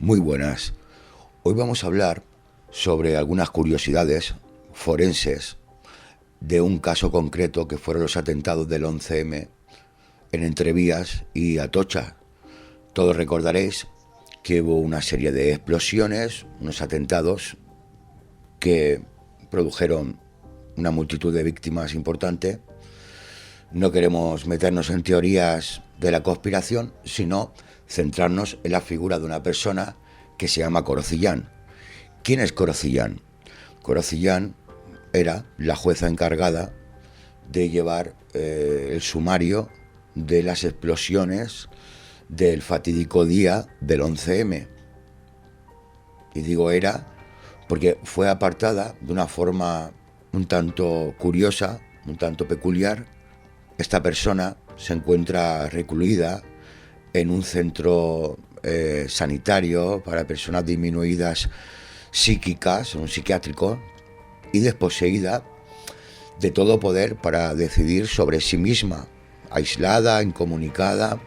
Muy buenas. Hoy vamos a hablar sobre algunas curiosidades forenses de un caso concreto que fueron los atentados del 11M en Entrevías y Atocha. Todos recordaréis que hubo una serie de explosiones, unos atentados que produjeron una multitud de víctimas importante. No queremos meternos en teorías de la conspiración, sino centrarnos en la figura de una persona que se llama Corocillán. ¿Quién es Corocillán? Corocillán era la jueza encargada de llevar el sumario de las explosiones del fatídico día del 11M. Y digo era porque fue apartada de una forma un tanto curiosa, un tanto peculiar. Esta persona se encuentra recluida en un centro sanitario para personas disminuidas psíquicas, en un psiquiátrico, y desposeída de todo poder para decidir sobre sí misma, aislada, incomunicada,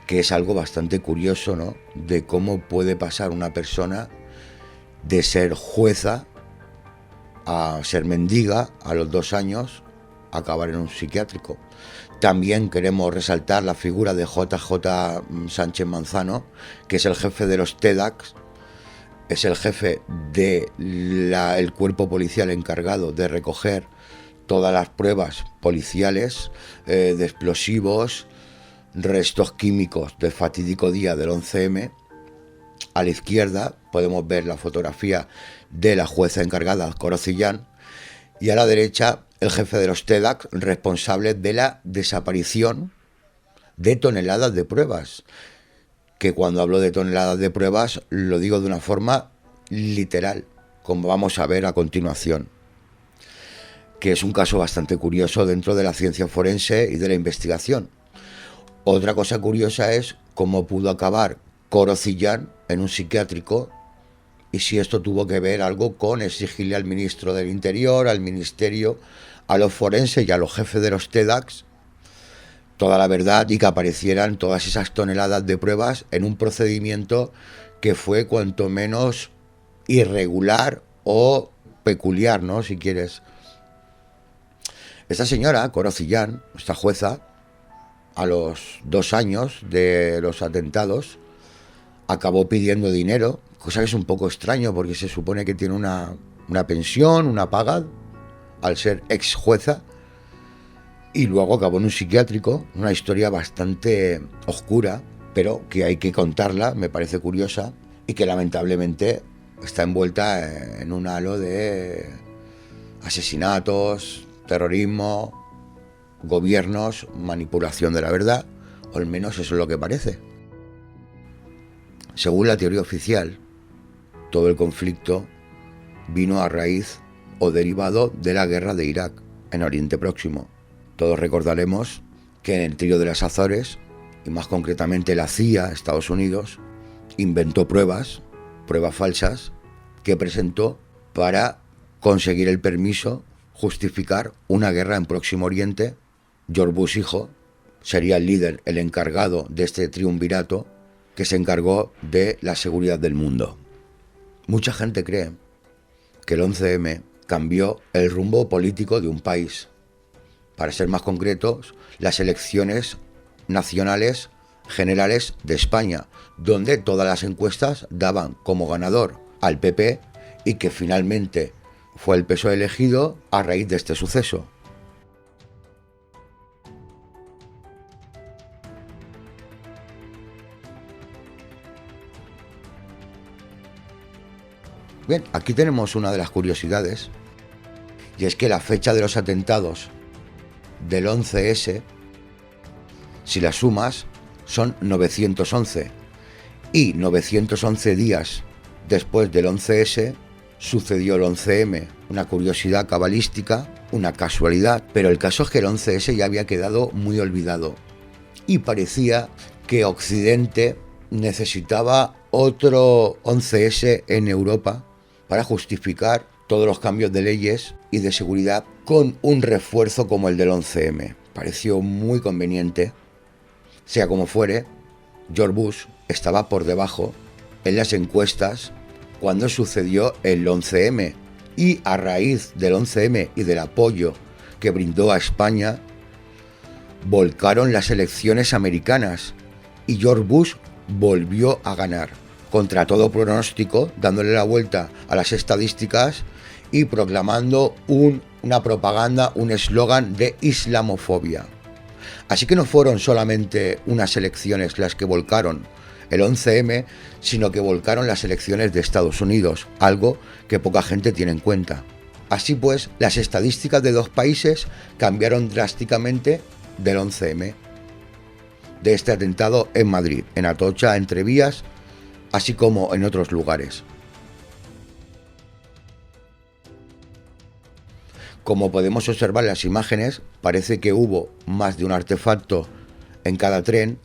que es algo bastante curioso, ¿no? De cómo puede pasar una persona de ser jueza a ser mendiga a los 2 años, a acabar en un psiquiátrico. También queremos resaltar la figura de JJ Sánchez Manzano, que es el jefe de los TEDx, es el jefe del cuerpo policial encargado de recoger todas las pruebas policiales de explosivos, restos químicos del fatídico día del 11M. A la izquierda podemos ver la fotografía de la jueza encargada, Corocillán, y a la derecha el jefe de los TEDx, responsable de la desaparición de toneladas de pruebas. Que cuando hablo de toneladas de pruebas lo digo de una forma literal, como vamos a ver a continuación. Que es un caso bastante curioso dentro de la ciencia forense y de la investigación. Otra cosa curiosa es cómo pudo acabar Corocillán en un psiquiátrico y si esto tuvo que ver algo con exigirle al ministro del Interior, al ministerio, a los forenses y a los jefes de los TEDx toda la verdad y que aparecieran todas esas toneladas de pruebas en un procedimiento que fue cuanto menos irregular o peculiar, ¿no? Si quieres. Esta señora, Corocillán, esta jueza, a los 2 años de los atentados, acabó pidiendo dinero, cosa que es un poco extraño porque se supone que tiene una pensión, una paga, al ser ex jueza, y luego acabó en un psiquiátrico, una historia bastante oscura, pero que hay que contarla, me parece curiosa, y que lamentablemente está envuelta en un halo de asesinatos, terrorismo, gobiernos, manipulación de la verdad, o al menos eso es lo que parece. Según la teoría oficial, todo el conflicto vino a raíz o derivado de la guerra de Irak, en Oriente Próximo. Todos recordaremos que en el trío de las Azores, y más concretamente la CIA, Estados Unidos, inventó pruebas falsas, que presentó para conseguir el permiso, justificar una guerra en Próximo Oriente. George Bush hijo sería el líder, el encargado de este triunvirato que se encargó de la seguridad del mundo. Mucha gente cree que el 11M cambió el rumbo político de un país. Para ser más concretos, las elecciones nacionales generales de España, donde todas las encuestas daban como ganador al PP y que finalmente fue el PSOE elegido a raíz de este suceso. Bien, aquí tenemos una de las curiosidades, y es que la fecha de los atentados del 11S, si las sumas, son 911, y 911 días después del 11S sucedió el 11M, una curiosidad cabalística, una casualidad, pero el caso es que el 11S ya había quedado muy olvidado, y parecía que Occidente necesitaba otro 11S en Europa para justificar todos los cambios de leyes y de seguridad con un refuerzo como el del 11M. Pareció muy conveniente. Sea como fuere, George Bush estaba por debajo en las encuestas cuando sucedió el 11M. Y a raíz del 11M y del apoyo que brindó a España, volcaron las elecciones americanas y George Bush volvió a ganar, contra todo pronóstico, dándole la vuelta a las estadísticas y proclamando una propaganda, un eslogan de islamofobia. Así que no fueron solamente unas elecciones las que volcaron el 11M, sino que volcaron las elecciones de Estados Unidos, algo que poca gente tiene en cuenta. Así pues, las estadísticas de dos países cambiaron drásticamente del 11M, de este atentado en Madrid, en Atocha, entre vías, así como en otros lugares. Como podemos observar en las imágenes, parece que hubo más de un artefacto en cada tren,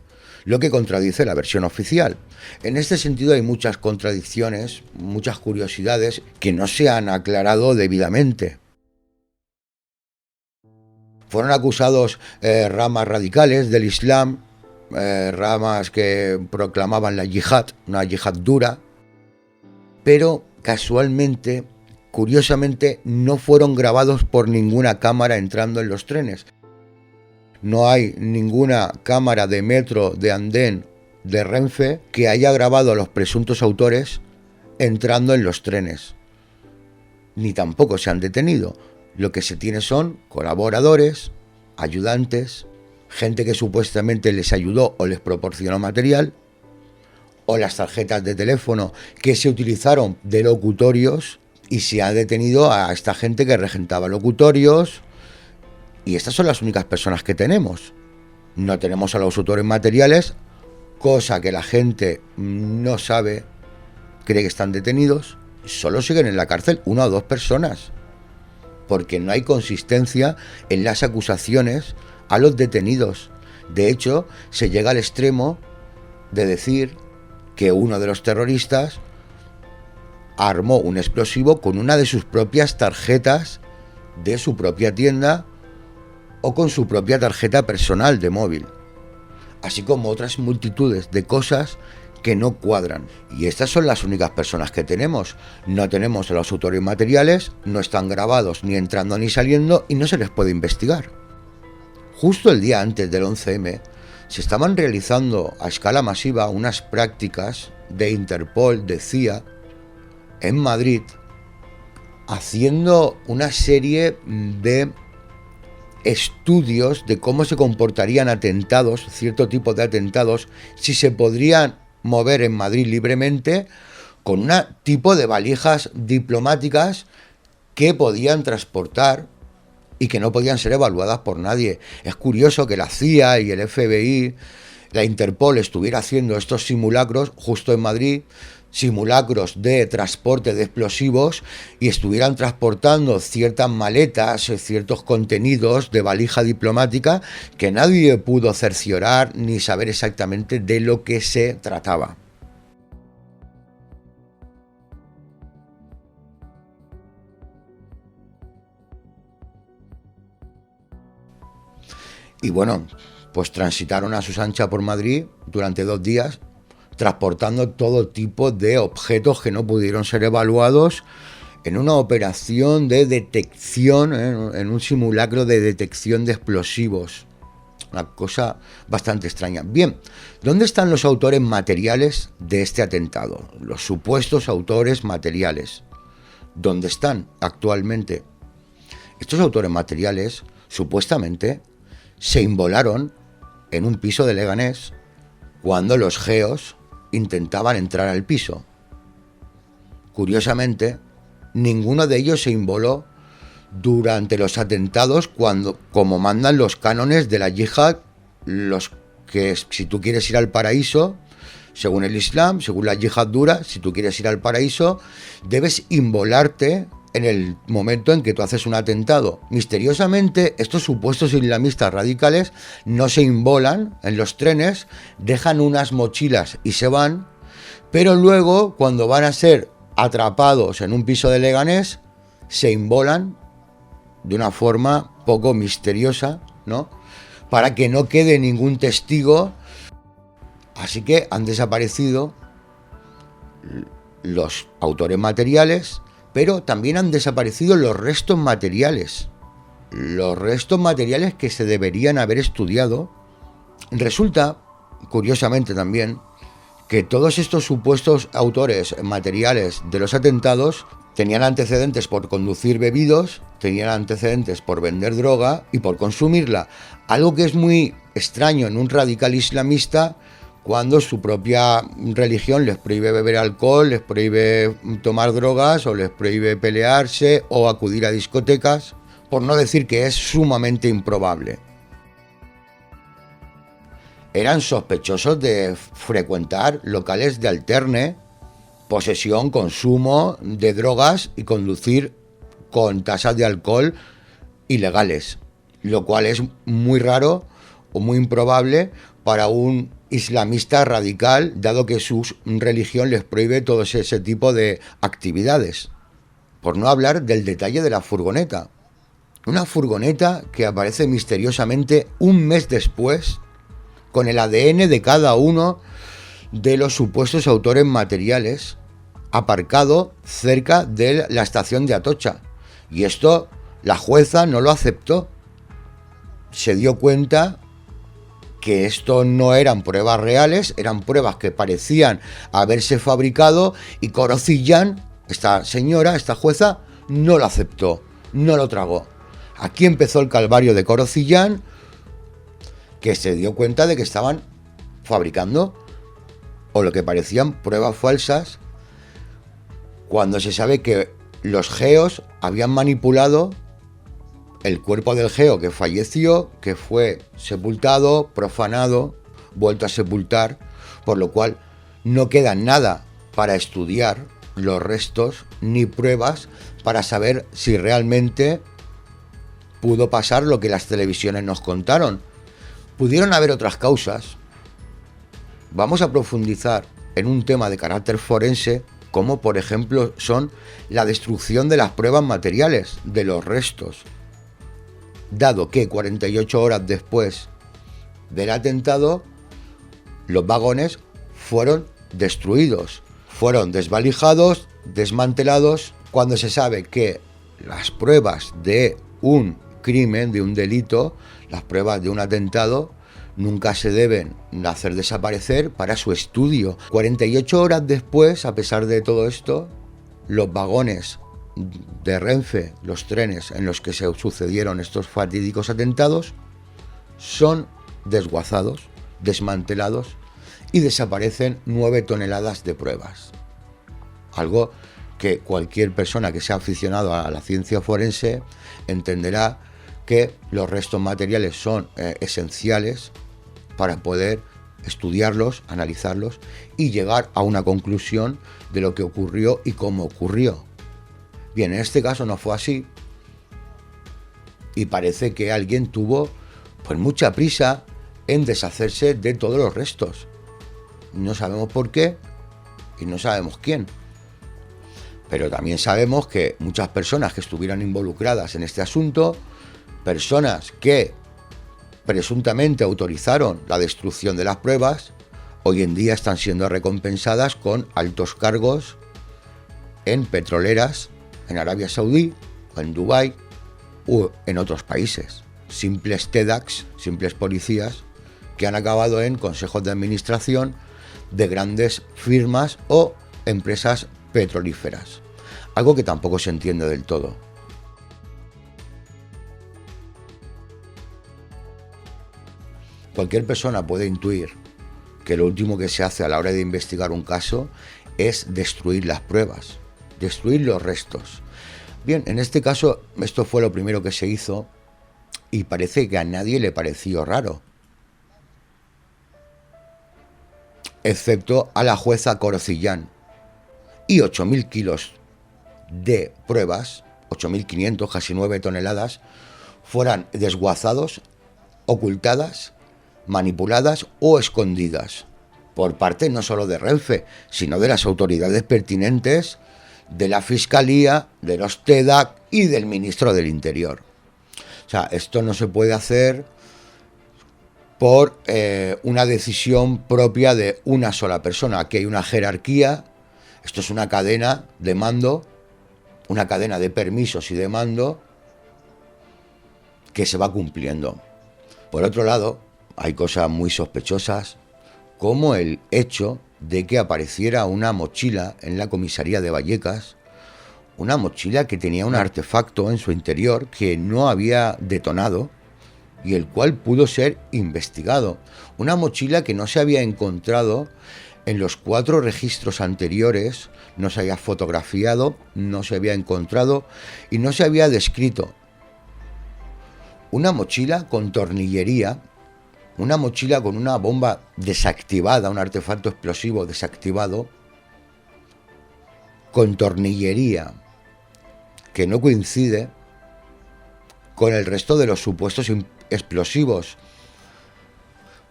lo que contradice la versión oficial. En este sentido hay muchas contradicciones, muchas curiosidades que no se han aclarado debidamente. Fueron acusados ramas radicales del Islam, ramas que proclamaban la yihad, una yihad dura, pero casualmente, curiosamente, no fueron grabados por ninguna cámara entrando en los trenes. No hay ninguna cámara de metro, de andén, de Renfe que haya grabado a los presuntos autores entrando en los trenes. Ni tampoco se han detenido. Lo que se tiene son colaboradores, ayudantes, gente que supuestamente les ayudó o les proporcionó material, o las tarjetas de teléfono que se utilizaron de locutorios, y se ha detenido a esta gente que regentaba locutorios. Y estas son las únicas personas que tenemos. No tenemos a los autores materiales, cosa que la gente no sabe, cree que están detenidos. Solo siguen en la cárcel 1 o 2 personas, porque no hay consistencia en las acusaciones a los detenidos. De hecho, se llega al extremo de decir que uno de los terroristas armó un explosivo con una de sus propias tarjetas de su propia tienda o con su propia tarjeta personal de móvil, así como otras multitudes de cosas que no cuadran. Y estas son las únicas personas que tenemos. No tenemos a los autores materiales, no están grabados ni entrando ni saliendo y no se les puede investigar. Justo el día antes del 11M se estaban realizando a escala masiva unas prácticas de Interpol, de CIA, en Madrid, haciendo una serie de estudios de cómo se comportarían atentados, cierto tipo de atentados, si se podrían mover en Madrid libremente con un tipo de valijas diplomáticas que podían transportar y que no podían ser evaluadas por nadie. Es curioso que la CIA y el FBI, la Interpol, estuviera haciendo estos simulacros justo en Madrid, simulacros de transporte de explosivos, y estuvieran transportando ciertas maletas, ciertos contenidos de valija diplomática que nadie pudo cerciorar ni saber exactamente de lo que se trataba. Y bueno, pues transitaron a sus anchas por Madrid durante 2 días, transportando todo tipo de objetos que no pudieron ser evaluados en una operación de detección, en un simulacro de detección de explosivos. Una cosa bastante extraña. Bien, ¿dónde están los autores materiales de este atentado? Los supuestos autores materiales. ¿Dónde están actualmente? Estos autores materiales, supuestamente, se inmolaron en un piso de Leganés cuando los geos intentaban entrar al piso. Curiosamente, ninguno de ellos se inmoló durante los atentados cuando, como mandan los cánones de la yihad, los que si tú quieres ir al paraíso, según el Islam, según la yihad dura, si tú quieres ir al paraíso, debes inmolarte en el momento en que tú haces un atentado. Misteriosamente, estos supuestos islamistas radicales no se inmolan en los trenes, dejan unas mochilas y se van, pero luego, cuando van a ser atrapados en un piso de Leganés, se inmolan de una forma poco misteriosa, ¿no?, para que no quede ningún testigo. Así que han desaparecido los autores materiales, pero también han desaparecido los restos materiales. Los restos materiales que se deberían haber estudiado. Resulta, curiosamente también, que todos estos supuestos autores materiales de los atentados tenían antecedentes por conducir bebidos, tenían antecedentes por vender droga y por consumirla. Algo que es muy extraño en un radical islamista cuando su propia religión les prohíbe beber alcohol, les prohíbe tomar drogas o les prohíbe pelearse o acudir a discotecas, por no decir que es sumamente improbable. Eran sospechosos de frecuentar locales de alterne, posesión, consumo de drogas y conducir con tasas de alcohol ilegales, lo cual es muy raro o muy improbable para un islamista radical, dado que su religión les prohíbe todo ese tipo de actividades. Por no hablar del detalle de la furgoneta. Una furgoneta que aparece misteriosamente un mes después con el ADN de cada uno de los supuestos autores materiales, aparcado cerca de la estación de Atocha. Y esto la jueza no lo aceptó. Se dio cuenta que esto no eran pruebas reales, eran pruebas que parecían haberse fabricado, y Korozhyan, esta señora, esta jueza, no lo aceptó, no lo tragó. Aquí empezó el calvario de Korozhyan, que se dio cuenta de que estaban fabricando o lo que parecían pruebas falsas, cuando se sabe que los geos habían manipulado el cuerpo del geo que falleció, que fue sepultado, profanado, vuelto a sepultar, por lo cual no queda nada para estudiar los restos ni pruebas para saber si realmente pudo pasar lo que las televisiones nos contaron. Pudieron haber otras causas. Vamos a profundizar en un tema de carácter forense, como por ejemplo son la destrucción de las pruebas materiales, de los restos, dado que 48 horas después del atentado los vagones fueron destruidos, fueron desvalijados, desmantelados, cuando se sabe que las pruebas de un crimen, de un delito, las pruebas de un atentado, nunca se deben hacer desaparecer para su estudio. 48 horas después, a pesar de todo esto, los vagones de Renfe, los trenes en los que se sucedieron estos fatídicos atentados, son desguazados, desmantelados, y desaparecen 9 toneladas de pruebas. Algo que cualquier persona que sea aficionado a la ciencia forense entenderá que los restos materiales son esenciales para poder estudiarlos, analizarlos y llegar a una conclusión de lo que ocurrió y cómo ocurrió. Bien, en este caso no fue así, y parece que alguien tuvo pues mucha prisa en deshacerse de todos los restos. No sabemos por qué y no sabemos quién. Pero también sabemos que muchas personas que estuvieran involucradas en este asunto, personas que presuntamente autorizaron la destrucción de las pruebas, hoy en día están siendo recompensadas con altos cargos en petroleras, en Arabia Saudí, o en Dubái, o en otros países. Simples TEDx, simples policías, que han acabado en consejos de administración de grandes firmas o empresas petrolíferas. Algo que tampoco se entiende del todo. Cualquier persona puede intuir que lo último que se hace a la hora de investigar un caso es destruir las pruebas, destruir los restos. Bien, en este caso esto fue lo primero que se hizo y parece que a nadie le pareció raro, excepto a la jueza Korozhyan. Y 8.000 kilos de pruebas, 8.500, casi 9 toneladas, fueran desguazados, ocultadas, manipuladas o escondidas por parte no solo de Renfe, sino de las autoridades pertinentes, de la Fiscalía, de los TEDx y del Ministro del Interior. O sea, esto no se puede hacer por una decisión propia de una sola persona. Aquí hay una jerarquía, Esto es una cadena de mando, una cadena de permisos y de mando que se va cumpliendo. Por otro lado, hay cosas muy sospechosas, como el hecho de que apareciera una mochila en la comisaría de Vallecas, una mochila que tenía un artefacto en su interior que no había detonado y el cual pudo ser investigado. Una mochila que no se había encontrado en los 4 registros anteriores, no se había fotografiado, no se había encontrado y no se había descrito. Una mochila con tornillería, una mochila con una bomba desactivada, un artefacto explosivo desactivado, con tornillería que no coincide con el resto de los supuestos explosivos.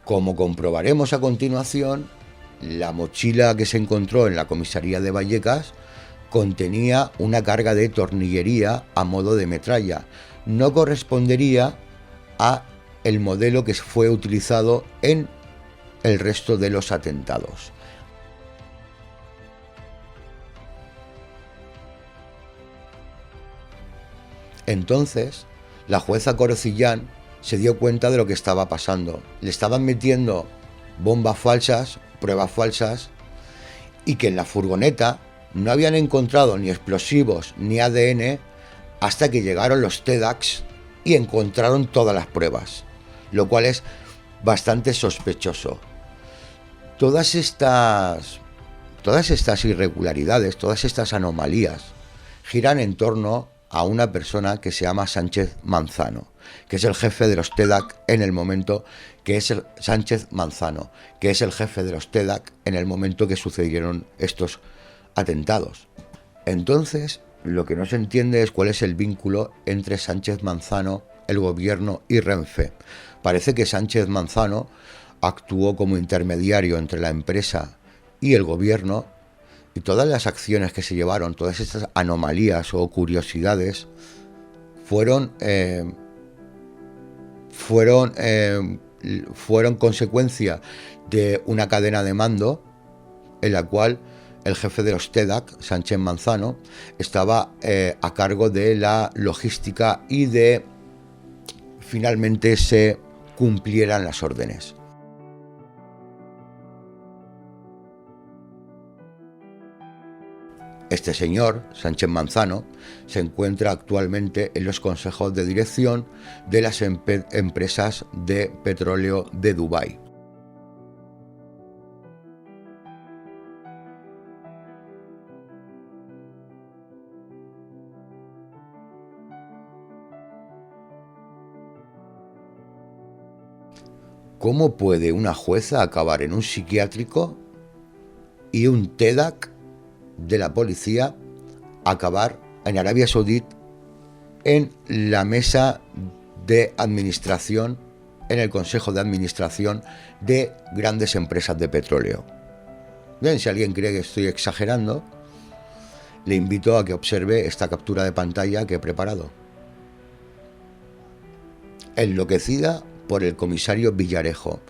Como comprobaremos a continuación, la mochila que se encontró en la comisaría de Vallecas contenía una carga de tornillería a modo de metralla. No correspondería a el modelo que fue utilizado en el resto de los atentados. Entonces, la jueza Corocillán se dio cuenta de lo que estaba pasando. Le estaban metiendo bombas falsas, pruebas falsas, y que en la furgoneta no habían encontrado ni explosivos ni ADN hasta que llegaron los TEDx y encontraron todas las pruebas, lo cual es bastante sospechoso. Todas estas irregularidades, todas estas anomalías giran en torno a una persona que se llama Sánchez Manzano, que es el jefe de los TEDx en el momento que sucedieron estos atentados. Entonces, lo que no se entiende es cuál es el vínculo entre Sánchez Manzano, el gobierno y Renfe. Parece que Sánchez Manzano actuó como intermediario entre la empresa y el gobierno, y todas las acciones que se llevaron, todas estas anomalías o curiosidades fueron consecuencia de una cadena de mando en la cual el jefe de los TEDx, Sánchez Manzano, estaba a cargo de la logística y de finalmente se cumplieran las órdenes. Este señor, Sánchez Manzano, se encuentra actualmente en los consejos de dirección de las empresas de petróleo de Dubái. ¿Cómo puede una jueza acabar en un psiquiátrico y un TEDx de la policía acabar en Arabia Saudí en la mesa de administración, en el consejo de administración de grandes empresas de petróleo? Bien, si alguien cree que estoy exagerando, le invito a que observe esta captura de pantalla que he preparado. Enloquecida por el comisario Villarejo.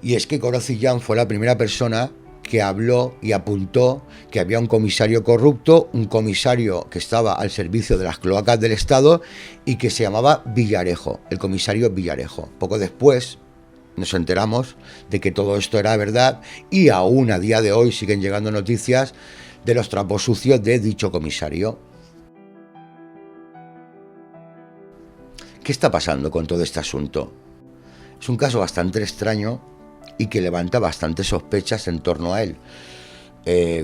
Y es que Corocillán fue la primera persona que habló y apuntó que había un comisario corrupto, un comisario que estaba al servicio de las cloacas del Estado y que se llamaba Villarejo, el comisario Villarejo. Poco después nos enteramos de que todo esto era verdad y aún a día de hoy siguen llegando noticias de los trapos sucios de dicho comisario. ¿Qué está pasando con todo este asunto? Es un caso bastante extraño y que levanta bastantes sospechas en torno a él.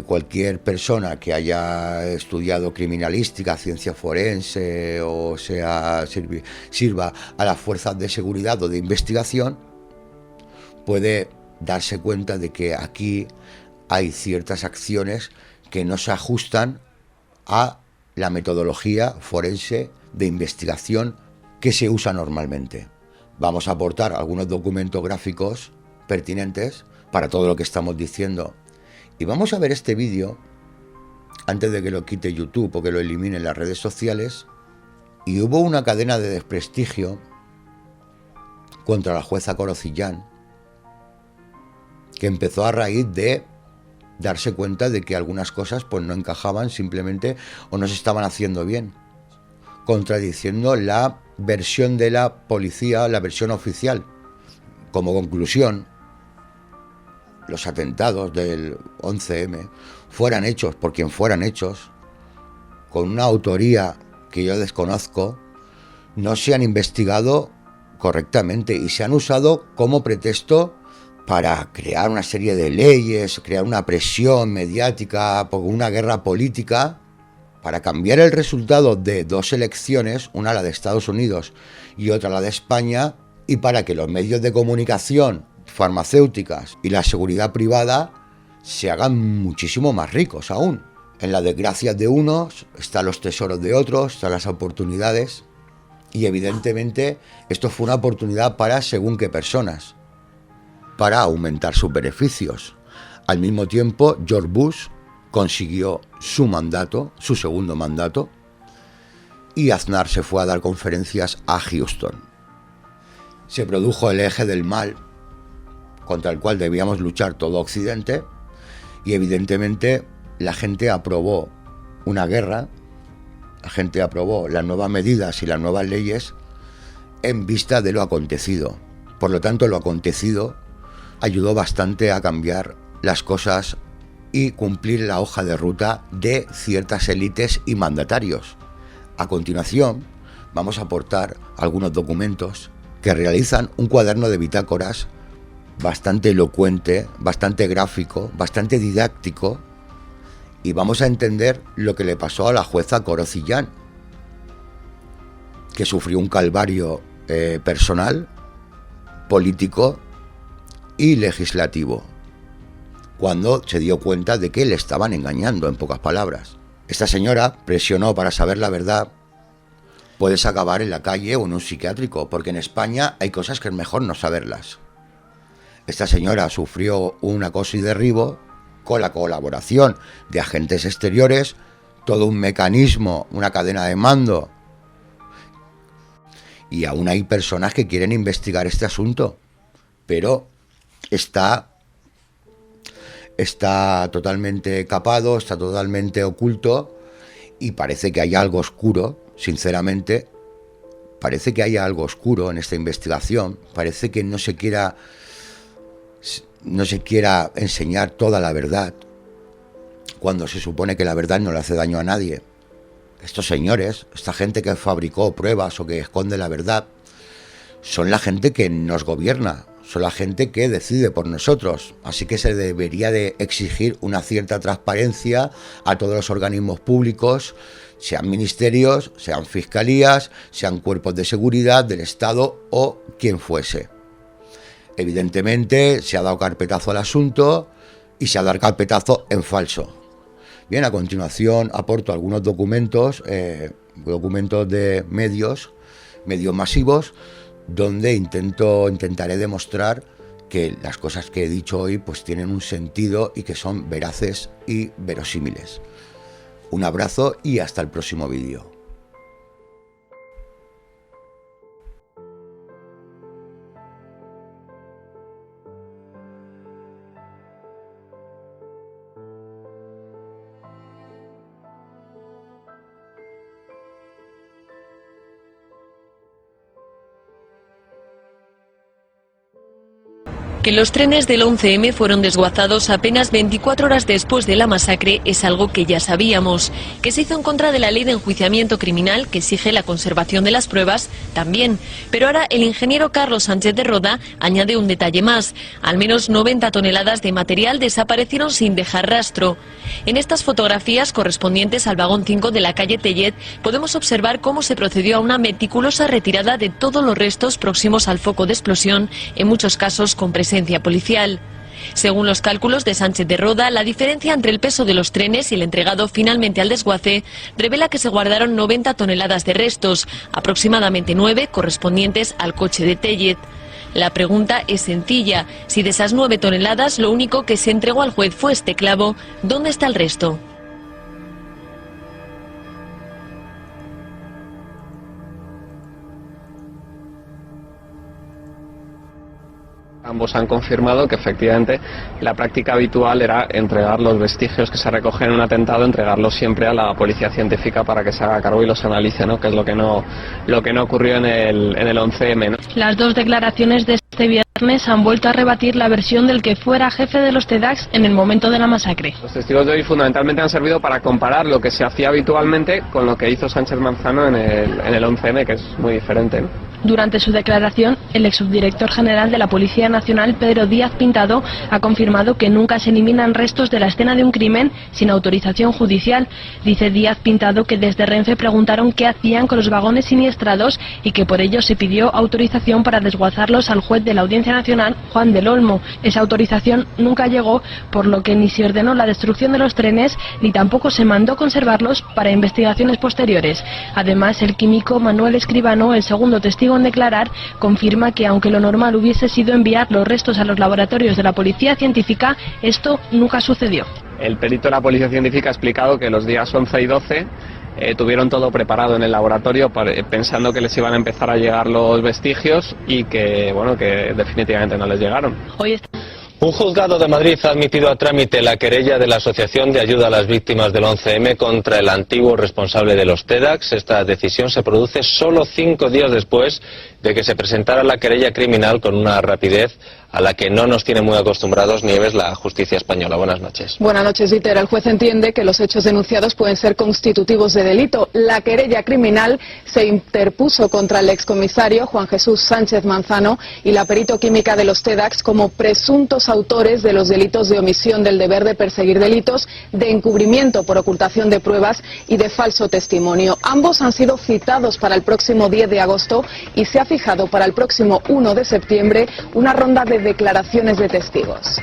Cualquier persona que haya estudiado criminalística, ciencia forense o sea sirva a las fuerzas de seguridad o de investigación puede darse cuenta de que aquí hay ciertas acciones que no se ajustan a la metodología forense de investigación que se usa normalmente. Vamos a aportar algunos documentos gráficos pertinentes para todo lo que estamos diciendo. Y vamos a ver este vídeo antes de que lo quite YouTube o que lo elimine en las redes sociales. Y hubo una cadena de desprestigio contra la jueza Corocillán que empezó a raíz de darse cuenta de que algunas cosas pues no encajaban simplemente o no se estaban haciendo bien, contradiciendo la versión de la policía, la versión oficial. Como conclusión, los atentados del 11M, fueran hechos por quien fueran hechos, con una autoría que yo desconozco, no se han investigado correctamente y se han usado como pretexto para crear una serie de leyes, crear una presión mediática, una guerra política, para cambiar el resultado de dos elecciones, una la de Estados Unidos y otra la de España, y para que los medios de comunicación, farmacéuticas y la seguridad privada se hagan muchísimo más ricos aún. En las desgracias de unos están los tesoros de otros, están las oportunidades, y evidentemente esto fue una oportunidad para según qué personas, para aumentar sus beneficios. Al mismo tiempo, George Bush consiguió su mandato, su segundo mandato, y Aznar se fue a dar conferencias a Houston. Se produjo el eje del mal contra el cual debíamos luchar todo Occidente, y evidentemente la gente aprobó una guerra, la gente aprobó las nuevas medidas y las nuevas leyes en vista de lo acontecido. Por lo tanto, lo acontecido ayudó bastante a cambiar las cosas y cumplir la hoja de ruta de ciertas élites y mandatarios. A continuación, vamos a aportar algunos documentos que realizan un cuaderno de bitácoras bastante elocuente, bastante gráfico, bastante didáctico, y vamos a entender lo que le pasó a la jueza Corocillán, que sufrió un calvario personal, político y legislativo, cuando se dio cuenta de que le estaban engañando, en pocas palabras. Esta señora presionó para saber la verdad. Puedes acabar en la calle o en un psiquiátrico, porque en España hay cosas que es mejor no saberlas. Esta señora sufrió un acoso y derribo con la colaboración de agentes exteriores, todo un mecanismo, una cadena de mando. Y aún hay personas que quieren investigar este asunto, pero está totalmente capado, está totalmente oculto, y parece que hay algo oscuro, sinceramente, parece que hay algo oscuro en esta investigación, parece que no se quiera enseñar toda la verdad, cuando se supone que la verdad no le hace daño a nadie. Estos señores, esta gente que fabricó pruebas o que esconde la verdad, son la gente que nos gobierna, son la gente que decide por nosotros, así que se debería de exigir una cierta transparencia a todos los organismos públicos, sean ministerios, sean fiscalías, sean cuerpos de seguridad del Estado o quien fuese. Evidentemente se ha dado carpetazo al asunto y se ha dado carpetazo en falso. Bien, a continuación aporto algunos documentos de medios masivos, donde intentaré demostrar que las cosas que he dicho hoy pues tienen un sentido y que son veraces y verosímiles. Un abrazo y hasta el próximo vídeo. Que los trenes del 11M fueron desguazados apenas 24 horas después de la masacre es algo que ya sabíamos. Que se hizo en contra de la ley de enjuiciamiento criminal que exige la conservación de las pruebas, también. Pero ahora el ingeniero Carlos Sánchez de Roda añade un detalle más. Al menos 90 toneladas de material desaparecieron sin dejar rastro. En estas fotografías correspondientes al vagón 5 de la calle Tellet podemos observar cómo se procedió a una meticulosa retirada de todos los restos próximos al foco de explosión, en muchos casos con presencia policial. Según los cálculos de Sánchez de Roda, la diferencia entre el peso de los trenes y el entregado finalmente al desguace revela que se guardaron 90 toneladas de restos, aproximadamente 9 correspondientes al coche de Tellet. La pregunta es sencilla: si de esas 9 toneladas lo único que se entregó al juez fue este clavo, ¿dónde está el resto? Ambos han confirmado que efectivamente la práctica habitual era entregar los vestigios que se recogen en un atentado, entregarlos siempre a la policía científica para que se haga cargo y los analice, ¿no? Que es lo que no ocurrió en el 11M, ¿no? Las dos declaraciones de este viernes han vuelto a rebatir la versión del que fuera jefe de los TEDx en el momento de la masacre. Los testigos de hoy fundamentalmente han servido para comparar lo que se hacía habitualmente con lo que hizo Sánchez Manzano en el 11M, que es muy diferente, ¿no? Durante su declaración, el exsubdirector general de la Policía Nacional, Pedro Díaz Pintado, ha confirmado que nunca se eliminan restos de la escena de un crimen sin autorización judicial. Dice Díaz Pintado que desde Renfe preguntaron qué hacían con los vagones siniestrados y que por ello se pidió autorización para desguazarlos al juez de la Audiencia Nacional, Juan del Olmo. Esa autorización nunca llegó, por lo que ni se ordenó la destrucción de los trenes ni tampoco se mandó conservarlos para investigaciones posteriores. Además, el químico Manuel Escribano, el segundo testigo en declarar, confirma que aunque lo normal hubiese sido enviar los restos a los laboratorios de la policía científica, esto nunca sucedió. El perito de la policía científica ha explicado que los días 11 y 12 tuvieron todo preparado en el laboratorio pensando que les iban a empezar a llegar los vestigios y que, bueno, que definitivamente no les llegaron. Un juzgado de Madrid ha admitido a trámite la querella de la Asociación de Ayuda a las Víctimas del 11M contra el antiguo responsable de los TEDx. Esta decisión se produce solo 5 días después de que se presentara la querella criminal con una rapidez a la que no nos tiene muy acostumbrados, Nieves, la justicia española. Buenas noches. Buenas noches, Dieter. El juez entiende que los hechos denunciados pueden ser constitutivos de delito. La querella criminal se interpuso contra el excomisario Juan Jesús Sánchez Manzano y la perito química de los TEDx como presuntos autores de los delitos de omisión del deber de perseguir delitos, de encubrimiento por ocultación de pruebas y de falso testimonio. Ambos han sido citados para el próximo 10 de agosto y se ha fijado para el próximo 1 de septiembre una ronda de declaraciones de testigos.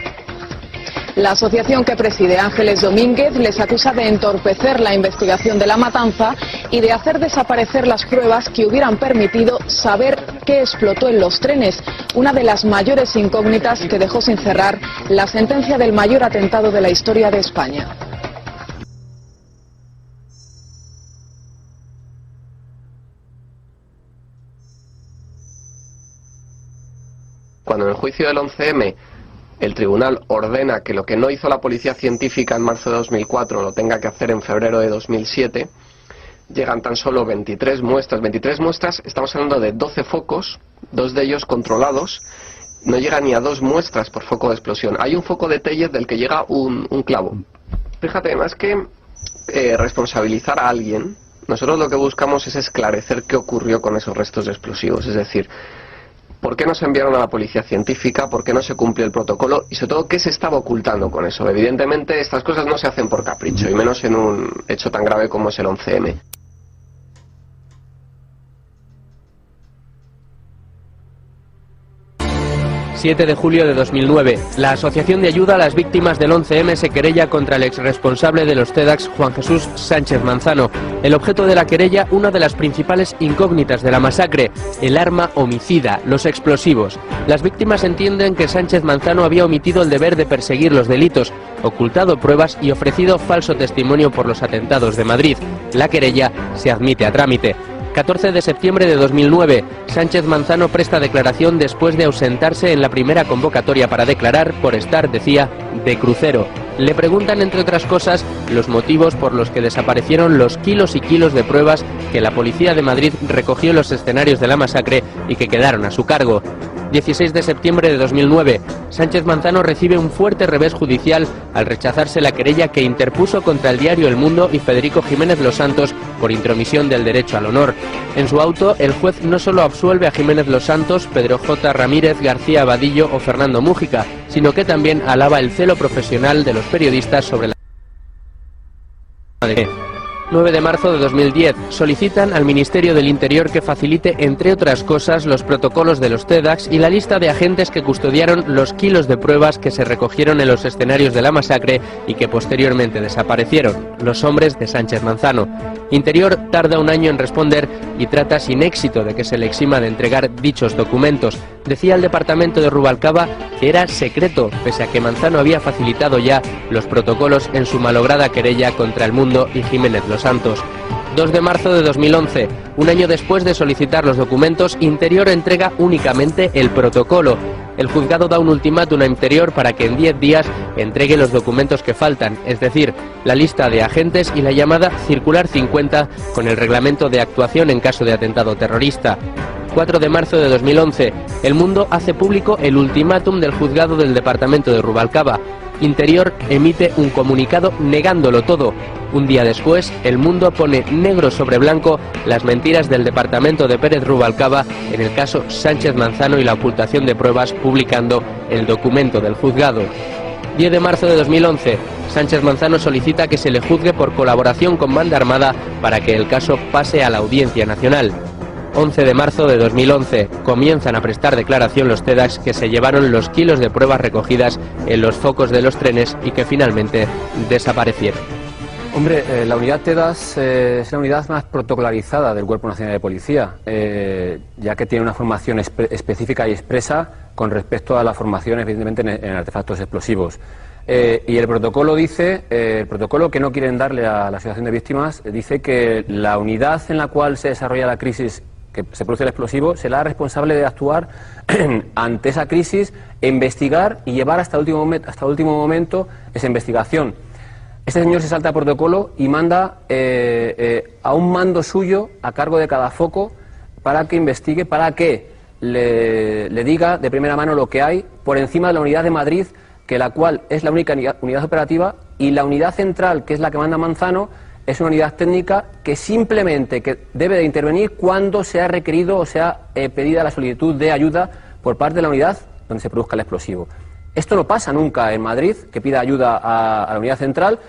La asociación que preside Ángeles Domínguez les acusa de entorpecer la investigación de la matanza y de hacer desaparecer las pruebas que hubieran permitido saber qué explotó en los trenes, una de las mayores incógnitas que dejó sin cerrar la sentencia del mayor atentado de la historia de España. Cuando en el juicio del 11M el tribunal ordena que lo que no hizo la policía científica en marzo de 2004 lo tenga que hacer en febrero de 2007, llegan tan solo 23 muestras. 23 muestras, estamos hablando de 12 focos, 2 de ellos controlados, no llega ni a 2 muestras por foco de explosión. Hay un foco de Tellez del que llega un clavo. Fíjate, más que responsabilizar a alguien, nosotros lo que buscamos es esclarecer qué ocurrió con esos restos explosivos, es decir, ¿por qué no se enviaron a la policía científica? ¿Por qué no se cumplió el protocolo? Y sobre todo, ¿qué se estaba ocultando con eso? Evidentemente, estas cosas no se hacen por capricho, y menos en un hecho tan grave como es el 11M. 7 de julio de 2009. La Asociación de Ayuda a las Víctimas del 11M se querella contra el exresponsable de los TEDx, Juan Jesús Sánchez Manzano. El objeto de la querella, una de las principales incógnitas de la masacre, el arma homicida, los explosivos. Las víctimas entienden que Sánchez Manzano había omitido el deber de perseguir los delitos, ocultado pruebas y ofrecido falso testimonio por los atentados de Madrid. La querella se admite a trámite. 14 de septiembre de 2009, Sánchez Manzano presta declaración después de ausentarse en la primera convocatoria para declarar por estar, decía, de crucero. Le preguntan, entre otras cosas, los motivos por los que desaparecieron los kilos y kilos de pruebas que la policía de Madrid recogió en los escenarios de la masacre y que quedaron a su cargo. 16 de septiembre de 2009, Sánchez Manzano recibe un fuerte revés judicial al rechazarse la querella que interpuso contra el diario El Mundo y Federico Jiménez Los Santos por intromisión del derecho al honor. En su auto, el juez no solo absuelve a Jiménez Los Santos, Pedro J. Ramírez, García Abadillo o Fernando Mújica, sino que también alaba el celo profesional de los periodistas sobre la... 9 de marzo de 2010, solicitan al Ministerio del Interior que facilite, entre otras cosas, los protocolos de los TEDx y la lista de agentes que custodiaron los kilos de pruebas que se recogieron en los escenarios de la masacre y que posteriormente desaparecieron, los hombres de Sánchez Manzano. Interior tarda un año en responder y trata sin éxito de que se le exima de entregar dichos documentos. Decía el departamento de Rubalcaba que era secreto, pese a que Manzano había facilitado ya los protocolos en su malograda querella contra El Mundo y Jiménez Los Santos. 2 de marzo de 2011, un año después de solicitar los documentos, Interior entrega únicamente el protocolo. el juzgado da un ultimátum a Interior para que en 10 días entregue los documentos que faltan, es decir, la lista de agentes y la llamada Circular 50 con el reglamento de actuación en caso de atentado terrorista. 4 de marzo de 2011, El Mundo hace público el ultimátum del juzgado del departamento de Rubalcaba. Interior emite un comunicado negándolo todo. Un día después, El Mundo pone negro sobre blanco las mentiras del departamento de Pérez Rubalcaba en el caso Sánchez Manzano y la ocultación de pruebas, publicando el documento del juzgado. 10 de marzo de 2011, Sánchez Manzano solicita que se le juzgue por colaboración con banda armada para que el caso pase a la Audiencia Nacional. 11 de marzo de 2011, comienzan a prestar declaración los TEDx que se llevaron los kilos de pruebas recogidas en los focos de los trenes y que finalmente desaparecieron. Hombre, la unidad TEDx es la unidad más protocolarizada del Cuerpo Nacional de Policía, ya que tiene una formación específica y expresa con respecto a la formación, evidentemente, en artefactos explosivos. Y el protocolo dice, el protocolo que no quieren darle a la asociación de víctimas, dice que la unidad en la cual se desarrolla la crisis que se produce el explosivo será responsable de actuar ante esa crisis, investigar y llevar hasta el último momento esa investigación. Este señor se salta el protocolo y manda a un mando suyo a cargo de cada foco para que investigue, para que le diga de primera mano lo que hay por encima de la unidad de Madrid, que la cual es la única unidad operativa, y la unidad central, que es la que manda Manzano, es una unidad técnica que simplemente debe de intervenir cuando sea requerido o sea pedida la solicitud de ayuda por parte de la unidad donde se produzca el explosivo. Esto no pasa nunca en Madrid, que pida ayuda a la unidad central,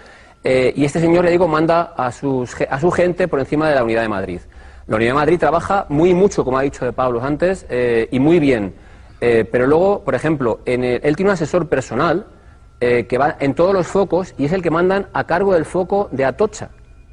y este señor, le digo, manda a su gente por encima de la unidad de Madrid. La unidad de Madrid trabaja muy mucho, como ha dicho de Pablo antes, y muy bien, pero luego, por ejemplo, él tiene un asesor personal que va en todos los focos y es el que mandan a cargo del foco de Atocha,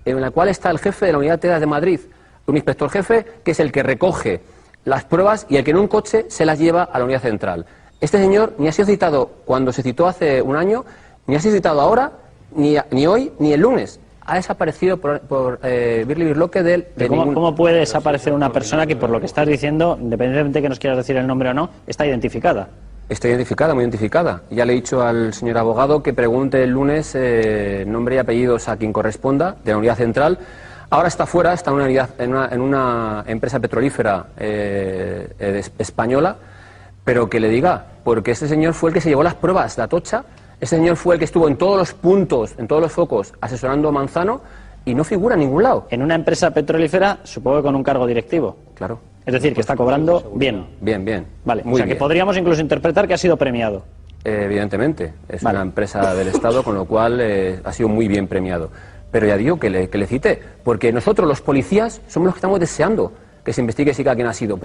en la cual está el jefe de la unidad TEDx de Madrid, un inspector jefe que es el que recoge las pruebas y el que en un coche se las lleva a la unidad central. Este señor ni ha sido citado cuando se citó hace un año, ni ha sido citado ahora, ni hoy, ni el lunes. Ha desaparecido por Birli Birloque del... ¿Cómo puede desaparecer una persona que, por lo que estás diciendo, independientemente de que nos quieras decir el nombre o no, está identificada? Está identificada, muy identificada. Ya le he dicho al señor abogado que pregunte el lunes nombre y apellidos a quien corresponda de la unidad central. Ahora está fuera, está en una empresa petrolífera española, pero que le diga, porque este señor fue el que se llevó las pruebas de Atocha, ese señor fue el que estuvo en todos los puntos, en todos los focos, asesorando a Manzano y no figura en ningún lado. En una empresa petrolífera, supongo que con un cargo directivo. Claro. Es decir, que está cobrando bien. Bien. Vale, muy o sea bien. que podríamos incluso interpretar que ha sido premiado. Evidentemente, es una empresa del Estado, con lo cual ha sido muy bien premiado. Pero ya digo que le cite, porque nosotros los policías somos los que estamos deseando que se investigue si cada quien ha sido.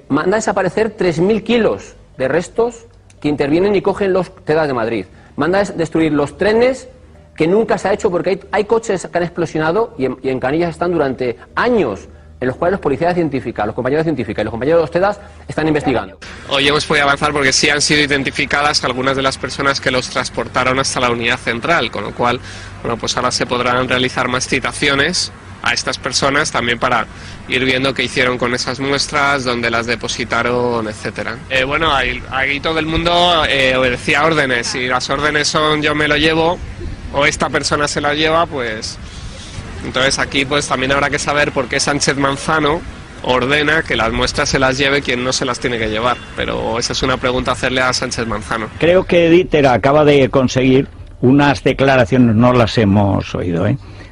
Manda a desaparecer 3.000 kilos de restos que intervienen y cogen los TEDx de Madrid. Manda a destruir los trenes, que nunca se ha hecho porque hay coches que han explosionado y en Canillas están durante años, en los cuales los policías científicos, los compañeros de científica y los compañeros de los TEDx están investigando. Hoy hemos podido avanzar porque sí han sido identificadas algunas de las personas que los transportaron hasta la unidad central, con lo cual, bueno, pues ahora se podrán realizar más citaciones a estas personas también para ir viendo qué hicieron con esas muestras, dónde las depositaron, etcétera. Bueno, ahí todo el mundo obedecía órdenes. Si las órdenes son yo me lo llevo o esta persona se la lleva, pues entonces aquí pues también habrá que saber por qué Sánchez Manzano ordena que las muestras se las lleve quien no se las tiene que llevar, pero esa es una pregunta a hacerle a Sánchez Manzano. Creo que Dieter acaba de conseguir unas declaraciones, no las hemos oído,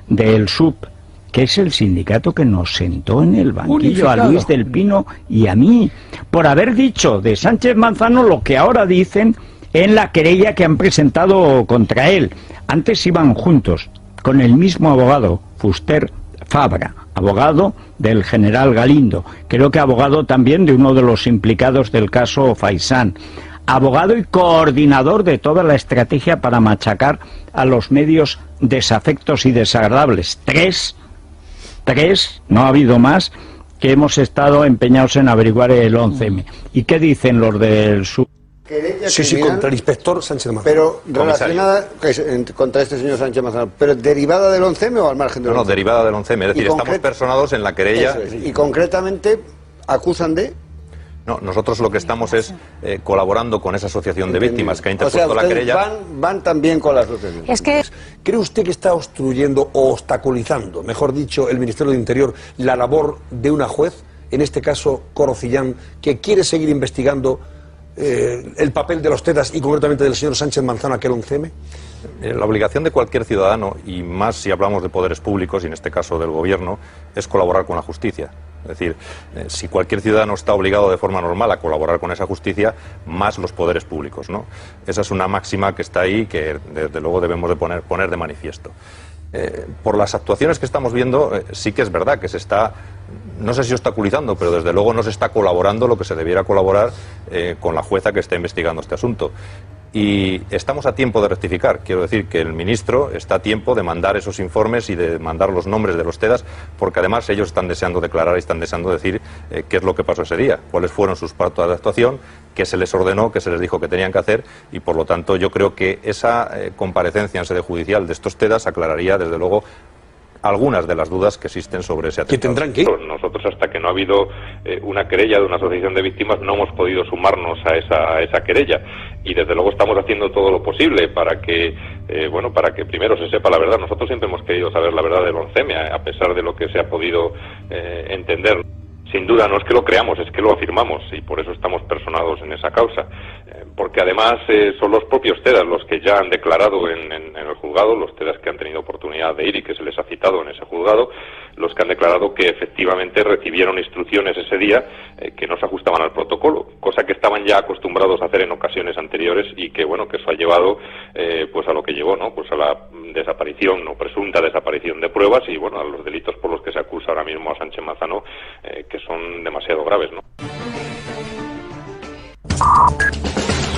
del SUB, que es el sindicato que nos sentó en el banquillo a Luis del Pino y a mí, por haber dicho de Sánchez Manzano lo que ahora dicen en la querella que han presentado contra él. Antes iban juntos, con el mismo abogado, Fuster Fabra, abogado del general Galindo, creo que abogado también de uno de los implicados del caso Faisán, abogado y coordinador de toda la estrategia para machacar a los medios desafectos y desagradables. Tres, no ha habido más, que hemos estado empeñados en averiguar el 11M. ¿Y qué dicen los del SUB? Sí, contra el inspector Sánchez Manzano. Pero relacionada contra este señor Sánchez Manzano, ¿pero derivada del 11M o al margen del 11M? No, derivada del 11M, es decir, estamos personados en la querella. Y concretamente acusan de... No, nosotros lo que estamos es colaborando con esa asociación de víctimas que ha interpuesto la querella. Van también con la asociación. Es que... ¿Cree usted que está obstruyendo o obstaculizando, mejor dicho, el Ministerio de Interior, la labor de una juez, en este caso Corocillán, que quiere seguir investigando el papel de los TEDx y concretamente del señor Sánchez Manzano, aquel 11M? La obligación de cualquier ciudadano, y más si hablamos de poderes públicos, y en este caso del gobierno, es colaborar con la justicia. Es decir, si cualquier ciudadano está obligado de forma normal a colaborar con esa justicia, más los poderes públicos, ¿no? Esa es una máxima que está ahí, que desde luego debemos de poner de manifiesto. Por las actuaciones que estamos viendo, sí que es verdad que se está, no sé si obstaculizando, pero desde luego no se está colaborando lo que se debiera colaborar con la jueza que está investigando este asunto. Y estamos a tiempo de rectificar. Quiero decir que el ministro está a tiempo de mandar esos informes y de mandar los nombres de los TEDx, porque además ellos están deseando declarar y están deseando decir qué es lo que pasó ese día, cuáles fueron sus pautas de actuación, qué se les ordenó, qué se les dijo que tenían que hacer, y por lo tanto yo creo que esa comparecencia en sede judicial de estos TEDx aclararía desde luego algunas de las dudas que existen sobre ese atentado. ¿Que tendrán que ir? Nosotros, hasta que no ha habido una querella de una asociación de víctimas, no hemos podido sumarnos a esa querella, y desde luego estamos haciendo todo lo posible para que para que primero se sepa la verdad. Nosotros siempre hemos querido saber la verdad del 11M, a pesar de lo que se ha podido entender. Sin duda, no es que lo creamos, es que lo afirmamos, y por eso estamos personados en esa causa. Porque además son los propios TEDx los que ya han declarado en el juzgado, los TEDx que han tenido oportunidad de ir y que se les ha citado en ese juzgado, los que han declarado que efectivamente recibieron instrucciones ese día que no se ajustaban al protocolo, cosa que estaban ya acostumbrados a hacer en ocasiones anteriores, y que que eso ha llevado pues a lo que llevó, ¿no? Pues a la desaparición o presunta desaparición de pruebas y a los delitos por los que se acusa ahora mismo a Sánchez Manzano, que son demasiado graves, ¿no?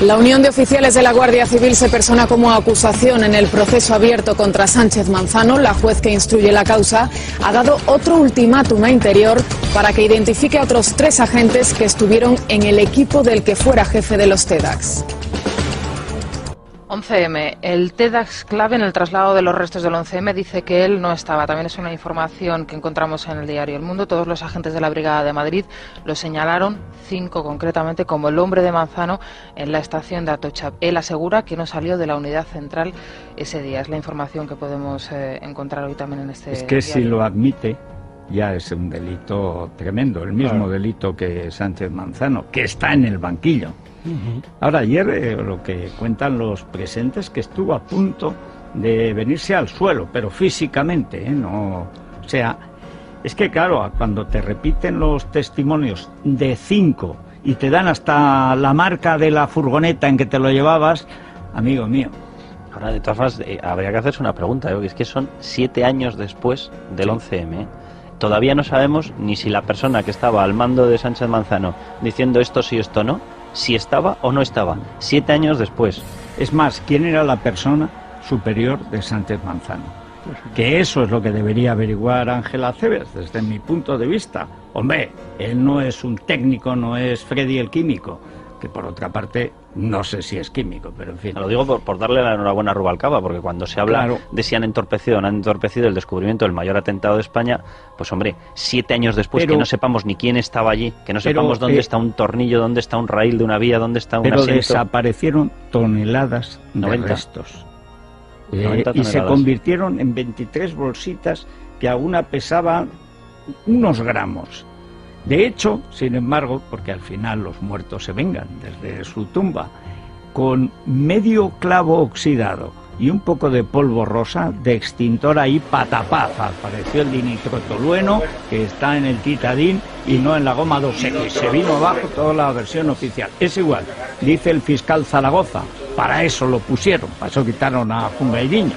La Unión de Oficiales de la Guardia Civil se persona como acusación en el proceso abierto contra Sánchez Manzano. La juez que instruye la causa ha dado otro ultimátum a Interior para que identifique a otros 3 agentes que estuvieron en el equipo del que fuera jefe de los TEDx. 11M. El TEDx clave en el traslado de los restos del 11M dice que él no estaba. También es una información que encontramos en el diario El Mundo. Todos los agentes de la Brigada de Madrid lo señalaron, 5 concretamente, como el hombre de Manzano en la estación de Atocha. Él asegura que no salió de la unidad central ese día. Es la información que podemos encontrar hoy también en este Es que diario. Si lo admite, ya es un delito tremendo, el mismo delito que Sánchez Manzano, que está en el banquillo. Ahora, ayer lo que cuentan los presentes, que estuvo a punto de venirse al suelo, pero físicamente, no, o sea, es que claro, cuando te repiten los testimonios de 5 y te dan hasta la marca de la furgoneta en que te lo llevabas, amigo mío. Ahora, de todas formas, habría que hacerse una pregunta, que es que son 7 años después del 11M. Todavía no sabemos ni si la persona que estaba al mando de Sánchez Manzano diciendo esto sí, esto no, si estaba o no estaba, 7 años después. Es más, ¿quién era la persona superior de Sánchez Manzano? Que eso es lo que debería averiguar Ángel Acebes, desde mi punto de vista. Hombre, él no es un técnico, no es Freddy el químico, que por otra parte no sé si es químico, pero en fin. Lo digo por darle la enhorabuena a Rubalcaba, porque cuando se habla de si han entorpecido o no han entorpecido el descubrimiento del mayor atentado de España, pues hombre, 7 años después, que no sepamos ni quién estaba allí, que no sepamos dónde está un tornillo, dónde está un raíl de una vía, dónde está un asiento. Pero desaparecieron toneladas de restos. Y se convirtieron en 23 bolsitas que a una pesaban unos gramos. De hecho, sin embargo, porque al final los muertos se vengan desde su tumba, con medio clavo oxidado y un poco de polvo rosa de extintor ahí patapaz, apareció el dinitrotolueno que está en el titadín y no en la goma 2X. Se vino abajo toda la versión oficial. Es igual, dice el fiscal Zaragoza, para eso lo pusieron, para eso quitaron a Fungairiño.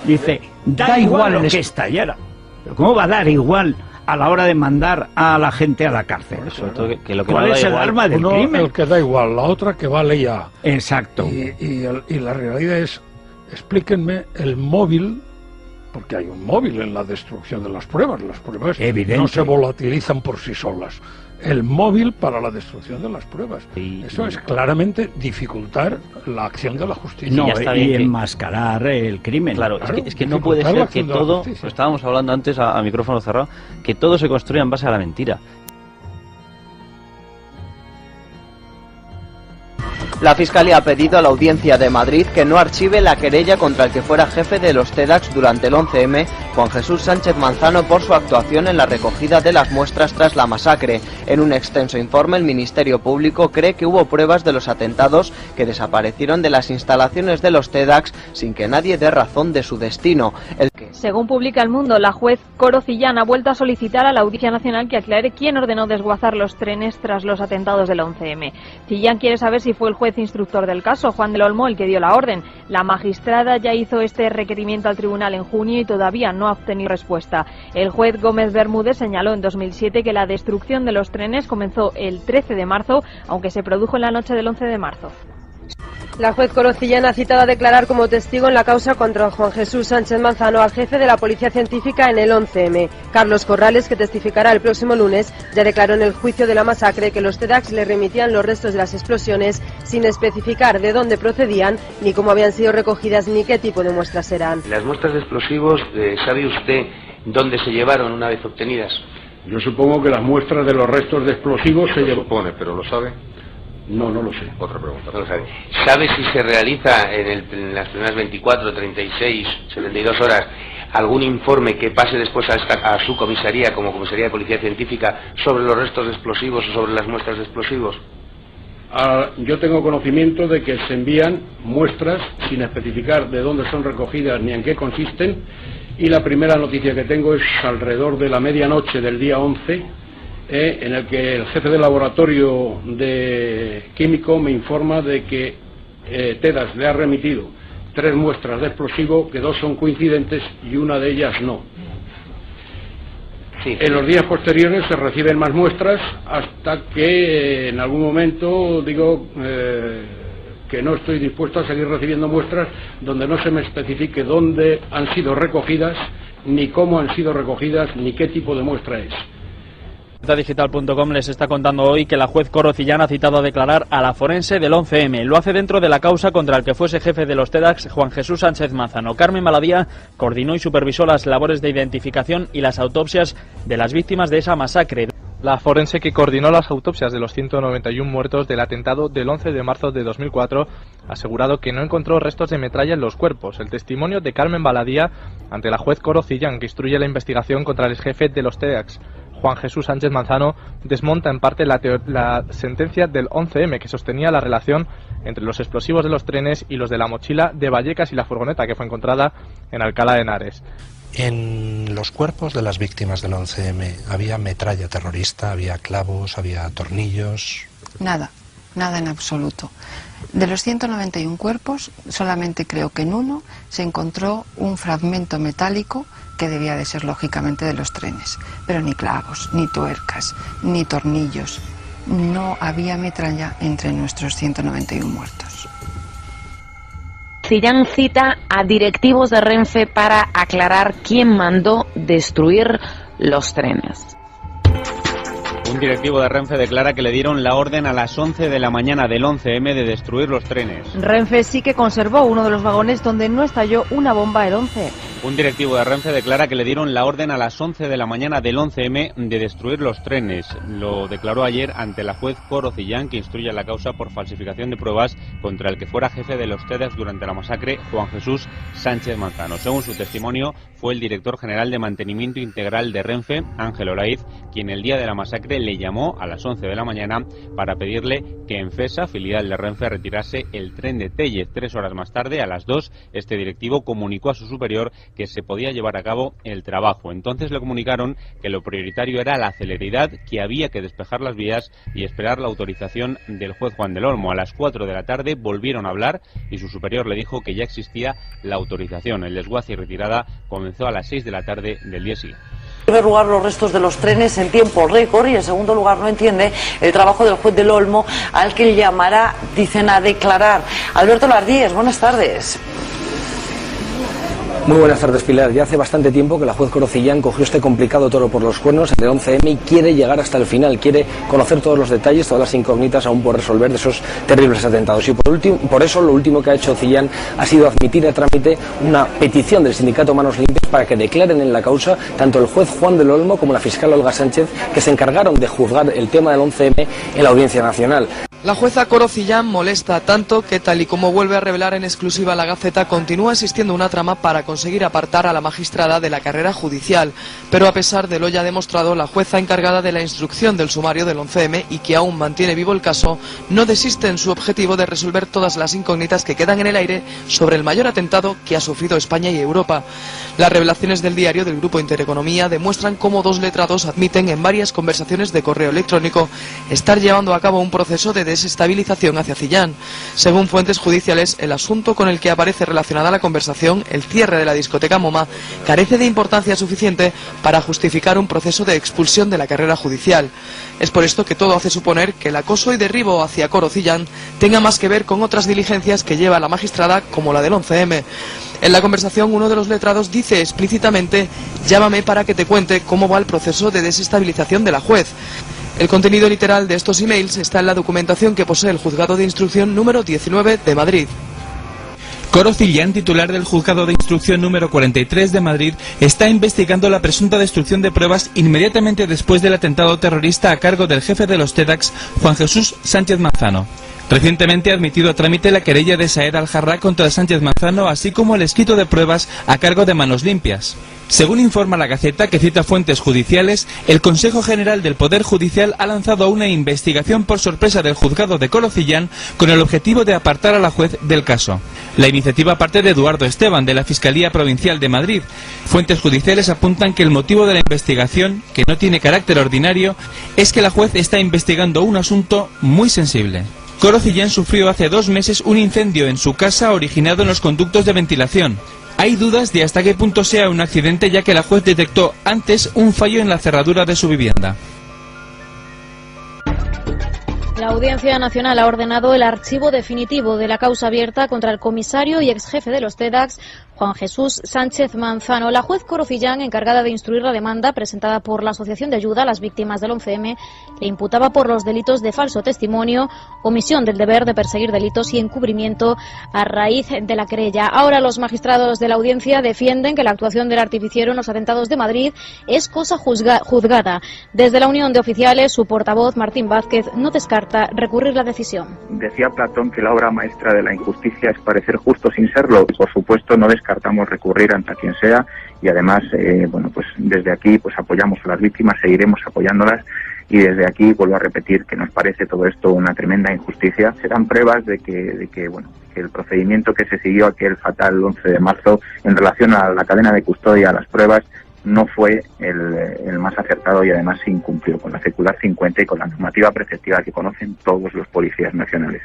Dice, da igual lo que estallara. Pero ¿cómo va a dar igual a la hora de mandar a la gente a la cárcel? Que lo que ¿Cuál no es el arma del crimen? El que da igual, la otra que vale ya. Exacto. Y la realidad es, explíquenme el móvil, porque hay un móvil en la destrucción de las pruebas no se volatilizan por sí solas. El móvil para la destrucción de las pruebas. Eso es claramente dificultar la acción de la justicia. No, y enmascarar el crimen. Claro, es que no puede ser que todo, estábamos hablando antes a micrófono cerrado, que todo se construya en base a la mentira. La Fiscalía ha pedido a la Audiencia de Madrid que no archive la querella contra el que fuera jefe de los TEDx durante el 11M, Juan Jesús Sánchez Manzano, por su actuación en la recogida de las muestras tras la masacre. En un extenso informe, el Ministerio Público cree que hubo pruebas de los atentados que desaparecieron de las instalaciones de los TEDx sin que nadie dé razón de su destino. Según publica El Mundo, la juez Coro Cillán ha vuelto a solicitar a la Audiencia Nacional que aclare quién ordenó desguazar los trenes tras los atentados del 11M. Cillán quiere saber si fue el juez instructor del caso, Juan del Olmo, el que dio la orden. La magistrada ya hizo este requerimiento al tribunal en junio y todavía no ha obtenido respuesta. El juez Gómez Bermúdez señaló en 2007 que la destrucción de los trenes comenzó el 13 de marzo, aunque se produjo en la noche del 11 de marzo. La juez Coro Cillán ha citado a declarar como testigo en la causa contra Juan Jesús Sánchez Manzano al jefe de la Policía Científica en el 11M. Carlos Corrales, que testificará el próximo lunes, ya declaró en el juicio de la masacre que los TEDx le remitían los restos de las explosiones sin especificar de dónde procedían, ni cómo habían sido recogidas, ni qué tipo de muestras eran. Las muestras de explosivos, ¿sabe usted dónde se llevaron una vez obtenidas? Yo supongo que las muestras de los restos de explosivos se llevan. Supone, pero ¿lo sabe? No, no lo sé. Otra pregunta. No lo sabe. ¿Sabe si se realiza en las primeras 24, 36, 72 horas algún informe que pase después a su comisaría, como Comisaría de Policía Científica, sobre los restos de explosivos o sobre las muestras de explosivos? Yo tengo conocimiento de que se envían muestras sin especificar de dónde son recogidas ni en qué consisten, y la primera noticia que tengo es alrededor de la medianoche del día 11, en el que el jefe del laboratorio de químico me informa de que TEDx le ha remitido 3 muestras de explosivo, que 2 son coincidentes y una de ellas no. Sí. En los días posteriores se reciben más muestras hasta que en algún momento digo que no estoy dispuesto a seguir recibiendo muestras donde no se me especifique dónde han sido recogidas, ni cómo han sido recogidas, ni qué tipo de muestra es. Digital.com les está contando hoy que la juez Coro Cillán ha citado a declarar a la forense del 11M. Lo hace dentro de la causa contra el que fuese jefe de los TEDx, Juan Jesús Sánchez Manzano. Carmen Baladía coordinó y supervisó las labores de identificación y las autopsias de las víctimas de esa masacre. La forense que coordinó las autopsias de los 191 muertos del atentado del 11 de marzo de 2004 ha asegurado que no encontró restos de metralla en los cuerpos. El testimonio de Carmen Baladía ante la juez Coro Cillán, que instruye la investigación contra el jefe de los TEDx, Juan Jesús Sánchez Manzano, desmonta en parte la sentencia del 11M, que sostenía la relación entre los explosivos de los trenes y los de la mochila de Vallecas y la furgoneta que fue encontrada en Alcalá de Henares. En los cuerpos de las víctimas del 11M había metralla terrorista, había clavos, había tornillos. Nada, nada en absoluto. De los 191 cuerpos, solamente creo que en uno se encontró un fragmento metálico que debía de ser lógicamente de los trenes, pero ni clavos, ni tuercas, ni tornillos. No había metralla entre nuestros 191 muertos. Cillán cita a directivos de Renfe para aclarar quién mandó destruir los trenes. Un directivo de Renfe declara que le dieron la orden a las 11 de la mañana del 11M de destruir los trenes. Renfe sí que conservó uno de los vagones donde no estalló una bomba el 11. Un directivo de Renfe declara que le dieron la orden a las 11 de la mañana del 11M de destruir los trenes. Lo declaró ayer ante la juez Coro Cillán, que instruye la causa por falsificación de pruebas contra el que fuera jefe de los TEDx durante la masacre, Juan Jesús Sánchez Manzano. Según su testimonio, fue el director general de Mantenimiento Integral de Renfe, Ángel Olaiz, quien el día de la masacre le llamó a las 11 de la mañana para pedirle que Enfesa, filial de Renfe, retirase el tren de Tellez. 3 horas más tarde, a las 2, este directivo comunicó a su superior que se podía llevar a cabo el trabajo. Entonces le comunicaron que lo prioritario era la celeridad, que había que despejar las vías y esperar la autorización del juez Juan del Olmo. A las 4 de la tarde volvieron a hablar y su superior le dijo que ya existía la autorización. El desguace y retirada comenzó a las 6 de la tarde del día siguiente. En primer lugar, los restos de los trenes en tiempo récord, y en segundo lugar no entiende el trabajo del juez del Olmo, al que llamará, dicen, a declarar. Alberto Lardíez, buenas tardes. Muy buenas tardes, Pilar. Ya hace bastante tiempo que la juez Coro Cillán cogió este complicado toro por los cuernos, el de 11M, y quiere llegar hasta el final, quiere conocer todos los detalles, todas las incógnitas aún por resolver de esos terribles atentados. Y por eso lo último que ha hecho Cillán ha sido admitir a trámite una petición del sindicato Manos Limpias para que declaren en la causa tanto el juez Juan del Olmo como la fiscal Olga Sánchez, que se encargaron de juzgar el tema del 11M en la Audiencia Nacional. La jueza Corocillán molesta tanto que, tal y como vuelve a revelar en exclusiva la Gaceta, continúa existiendo una trama para conseguir apartar a la magistrada de la carrera judicial. Pero a pesar de lo ya demostrado, la jueza encargada de la instrucción del sumario del 11M y que aún mantiene vivo el caso, no desiste en su objetivo de resolver todas las incógnitas que quedan en el aire sobre el mayor atentado que ha sufrido España y Europa. Las revelaciones del diario del Grupo Intereconomía demuestran cómo dos letrados admiten en varias conversaciones de correo electrónico estar llevando a cabo un proceso de desestabilización hacia Cillán. Según fuentes judiciales, el asunto con el que aparece relacionada la conversación, el cierre de la discoteca MoMA, carece de importancia suficiente para justificar un proceso de expulsión de la carrera judicial. Es por esto que todo hace suponer que el acoso y derribo hacia Corocillán tenga más que ver con otras diligencias que lleva la magistrada, como la del 11M. En la conversación, uno de los letrados dice explícitamente: llámame para que te cuente cómo va el proceso de desestabilización de la juez. El contenido literal de estos emails está en la documentación que posee el Juzgado de Instrucción número 19 de Madrid. Corocillán, titular del Juzgado de Instrucción número 43 de Madrid, está investigando la presunta destrucción de pruebas inmediatamente después del atentado terrorista a cargo del jefe de los TEDx, Juan Jesús Sánchez Manzano. Recientemente ha admitido a trámite la querella de Saed Al-Jarrah contra Sánchez Manzano, así como el escrito de pruebas a cargo de Manos Limpias. Según informa la Gaceta, que cita fuentes judiciales, el Consejo General del Poder Judicial ha lanzado una investigación por sorpresa del juzgado de Corocillán con el objetivo de apartar a la juez del caso. La iniciativa parte de Eduardo Esteban, de la Fiscalía Provincial de Madrid. Fuentes judiciales apuntan que el motivo de la investigación, que no tiene carácter ordinario, es que la juez está investigando un asunto muy sensible. Corocillán sufrió hace 2 meses un incendio en su casa originado en los conductos de ventilación. Hay dudas de hasta qué punto sea un accidente, ya que la juez detectó antes un fallo en la cerradura de su vivienda. La Audiencia Nacional ha ordenado el archivo definitivo de la causa abierta contra el comisario y exjefe de los TEDx, Juan Jesús Sánchez Manzano. La juez Corocillán, encargada de instruir la demanda presentada por la Asociación de Ayuda a las Víctimas del 11M, le imputaba por los delitos de falso testimonio, omisión del deber de perseguir delitos y encubrimiento a raíz de la querella. Ahora los magistrados de la audiencia defienden que la actuación del artificiero en los atentados de Madrid es cosa juzgada. Desde la Unión de Oficiales, su portavoz, Martín Vázquez, no descarta recurrir la decisión. Decía Platón que la obra maestra de la injusticia es parecer justo sin serlo. Por supuesto, no descartamos recurrir ante quien sea y además, pues desde aquí pues apoyamos a las víctimas, seguiremos apoyándolas y desde aquí vuelvo a repetir que nos parece todo esto una tremenda injusticia. Serán pruebas de que el procedimiento que se siguió aquel fatal 11 de marzo en relación a la cadena de custodia, a las pruebas, no fue el más acertado y además se incumplió con la circular 50 y con la normativa preceptiva que conocen todos los policías nacionales.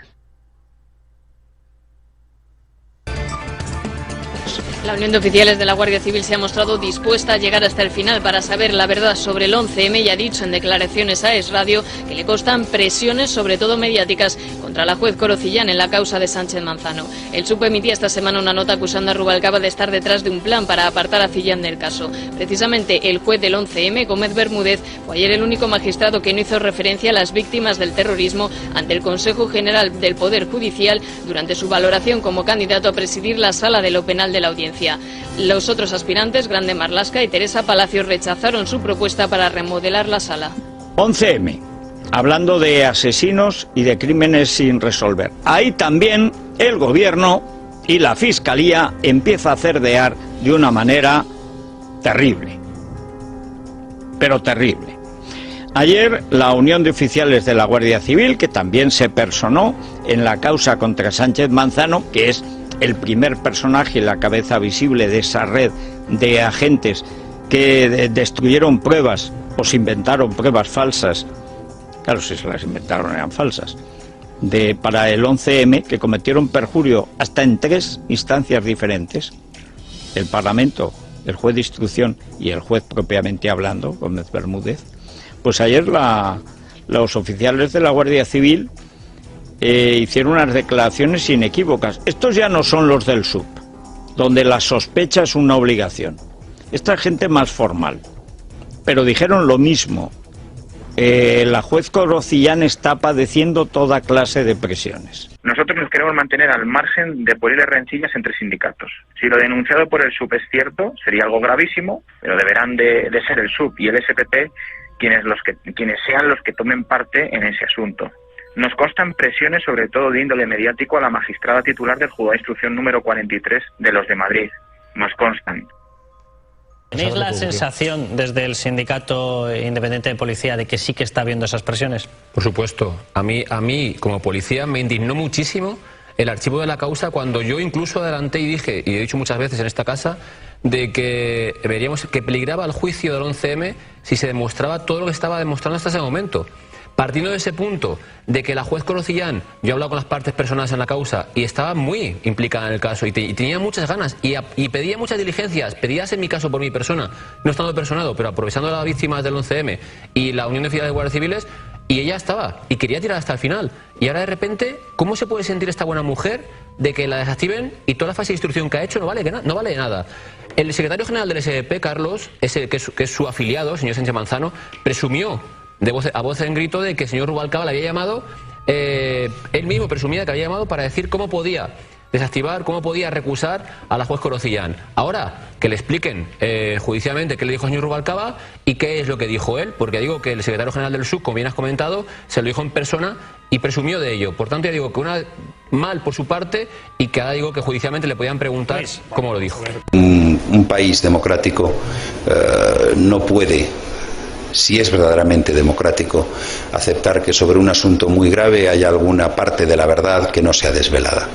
La Unión de Oficiales de la Guardia Civil se ha mostrado dispuesta a llegar hasta el final para saber la verdad sobre el 11M y ha dicho en declaraciones a Es Radio que le constan presiones, sobre todo mediáticas, contra la juez Corocillán en la causa de Sánchez Manzano. El SUP emitía esta semana una nota acusando a Rubalcaba de estar detrás de un plan para apartar a Cillán del caso. Precisamente el juez del 11M, Gómez Bermúdez, fue ayer el único magistrado que no hizo referencia a las víctimas del terrorismo ante el Consejo General del Poder Judicial durante su valoración como candidato a presidir la Sala de lo Penal de la Audiencia. Los otros aspirantes, Grande Marlaska y Teresa Palacios, rechazaron su propuesta para remodelar la sala. 11M, hablando de asesinos y de crímenes sin resolver. Ahí también el gobierno y la Fiscalía empieza a cerdear de una manera terrible, pero terrible. Ayer la Unión de Oficiales de la Guardia Civil, que también se personó en la causa contra Sánchez Manzano, que es el primer personaje y la cabeza visible de esa red de agentes que destruyeron pruebas o se inventaron pruebas falsas, claro, si se las inventaron eran falsas, para el 11M, que cometieron perjurio hasta en 3 instancias diferentes, el Parlamento, el juez de instrucción y el juez propiamente hablando, Gómez Bermúdez. Pues ayer los oficiales de la Guardia Civil hicieron unas declaraciones inequívocas. Estos ya no son los del SUP, donde la sospecha es una obligación. Esta gente más formal. Pero dijeron lo mismo. La juez Corocillán está padeciendo toda clase de presiones. Nosotros nos queremos mantener al margen de posibles rencillas entre sindicatos. Si lo denunciado por el SUP es cierto, sería algo gravísimo, pero deberán de ser el SUP y el SPP quienes sean los que tomen parte en ese asunto. Nos constan presiones, sobre todo de índole mediático, a la magistrada titular del Juzgado de Instrucción número 43 de los de Madrid. Nos constan. ¿Tenéis la sensación desde el Sindicato Independiente de Policía de que sí que está habiendo esas presiones? Por supuesto. A mí como policía me indignó muchísimo el archivo de la causa cuando yo incluso adelanté y dije, y he dicho muchas veces en esta casa, de que veríamos que peligraba el juicio del 11M si se demostraba todo lo que estaba demostrando hasta ese momento. Partiendo de ese punto, de que la juez Corocillán, yo he hablado con las partes personales en la causa y estaba muy implicada en el caso y tenía muchas ganas y pedía muchas diligencias, pedías en mi caso por mi persona, no estando personado, pero aprovechando a las víctimas del 11M y la Unión de Ciudades Guardias Civiles, y ella estaba y quería tirar hasta el final. Y ahora de repente, ¿cómo se puede sentir esta buena mujer de que la desactiven y toda la fase de instrucción que ha hecho no vale nada? El secretario general del SDP, Carlos, que es su afiliado, el señor Sánchez Manzano, presumió a voz en grito de que el señor Rubalcaba le había llamado, él mismo presumía que había llamado para decir cómo podía desactivar, cómo podía recusar a la juez Corocillán. Ahora, que le expliquen judicialmente qué le dijo el señor Rubalcaba y qué es lo que dijo él, porque digo que el secretario general del SUC, como bien has comentado, se lo dijo en persona y presumió de ello. Por tanto, ya digo que mal por su parte y que ahora digo que judicialmente le podían preguntar cómo lo dijo. Un país democrático no puede, si es verdaderamente democrático, aceptar que sobre un asunto muy grave haya alguna parte de la verdad que no sea desvelada.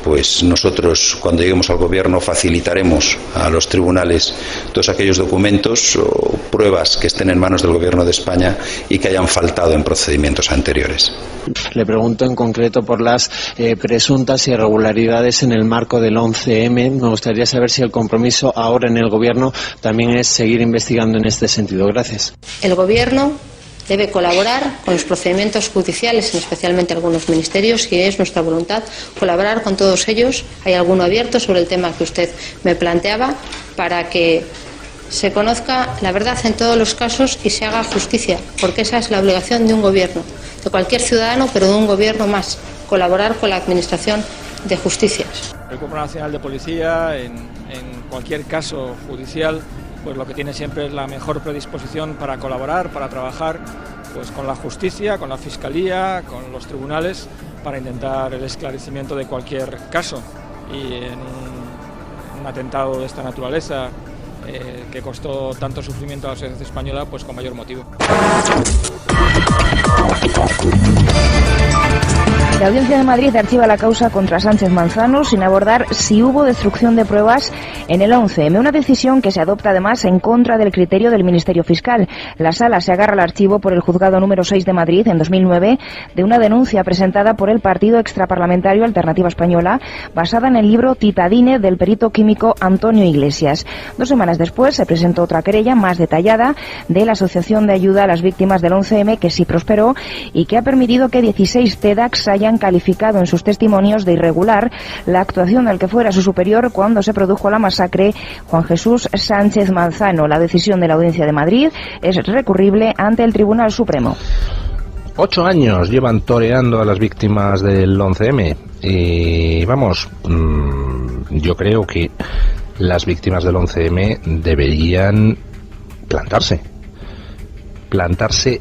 Pues nosotros, cuando lleguemos al gobierno, facilitaremos a los tribunales todos aquellos documentos o pruebas que estén en manos del gobierno de España y que hayan faltado en procedimientos anteriores. Le pregunto en concreto por las presuntas irregularidades en el marco del 11M. Me gustaría saber si el compromiso ahora en el gobierno también es seguir investigando en este sentido. Gracias. El gobierno debe colaborar con los procedimientos judiciales, especialmente algunos ministerios, y es nuestra voluntad colaborar con todos ellos. Hay alguno abierto sobre el tema que usted me planteaba, para que se conozca la verdad en todos los casos y se haga justicia, porque esa es la obligación de un gobierno, de cualquier ciudadano, pero de un gobierno más, colaborar con la administración de justicias. El Cuerpo Nacional de Policía, en cualquier caso judicial, pues lo que tiene siempre es la mejor predisposición para colaborar, para trabajar pues con la justicia, con la fiscalía, con los tribunales, para intentar el esclarecimiento de cualquier caso. Y en un atentado de esta naturaleza que costó tanto sufrimiento a la sociedad española, pues con mayor motivo. La Audiencia de Madrid archiva la causa contra Sánchez Manzano sin abordar si hubo destrucción de pruebas en el 11M, una decisión que se adopta además en contra del criterio del Ministerio Fiscal. La Sala se agarra al archivo por el Juzgado número 6 de Madrid en 2009 de una denuncia presentada por el partido extraparlamentario Alternativa Española, basada en el libro Titadine del perito químico Antonio Iglesias. 2 semanas después se presentó otra querella más detallada de la Asociación de Ayuda a las Víctimas del 11M, que sí prosperó y que ha permitido que 16 TEDx hayan calificado en sus testimonios de irregular la actuación del que fuera su superior cuando se produjo la masacre, Juan Jesús Sánchez Manzano. La decisión de la Audiencia de Madrid es recurrible ante el Tribunal Supremo. 8 años llevan toreando a las víctimas del 11M y vamos, yo creo que las víctimas del 11M deberían plantarse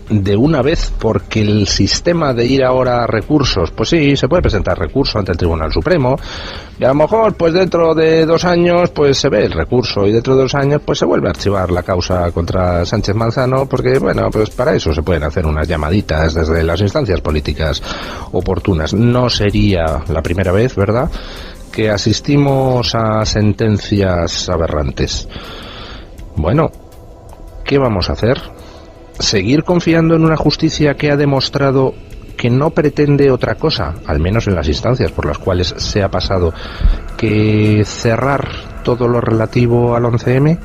de una vez, porque el sistema de ir ahora a recursos, pues sí, se puede presentar recurso ante el Tribunal Supremo y a lo mejor pues dentro de 2 años pues se ve el recurso y dentro de 2 años pues se vuelve a archivar la causa contra Sánchez Manzano, porque bueno, pues para eso se pueden hacer unas llamaditas desde las instancias políticas oportunas. No sería la primera vez, ¿verdad?, que asistimos a sentencias aberrantes. Bueno, ¿qué vamos a hacer? ¿Seguir confiando en una justicia que ha demostrado que no pretende otra cosa, al menos en las instancias por las cuales se ha pasado, que cerrar todo lo relativo al 11M?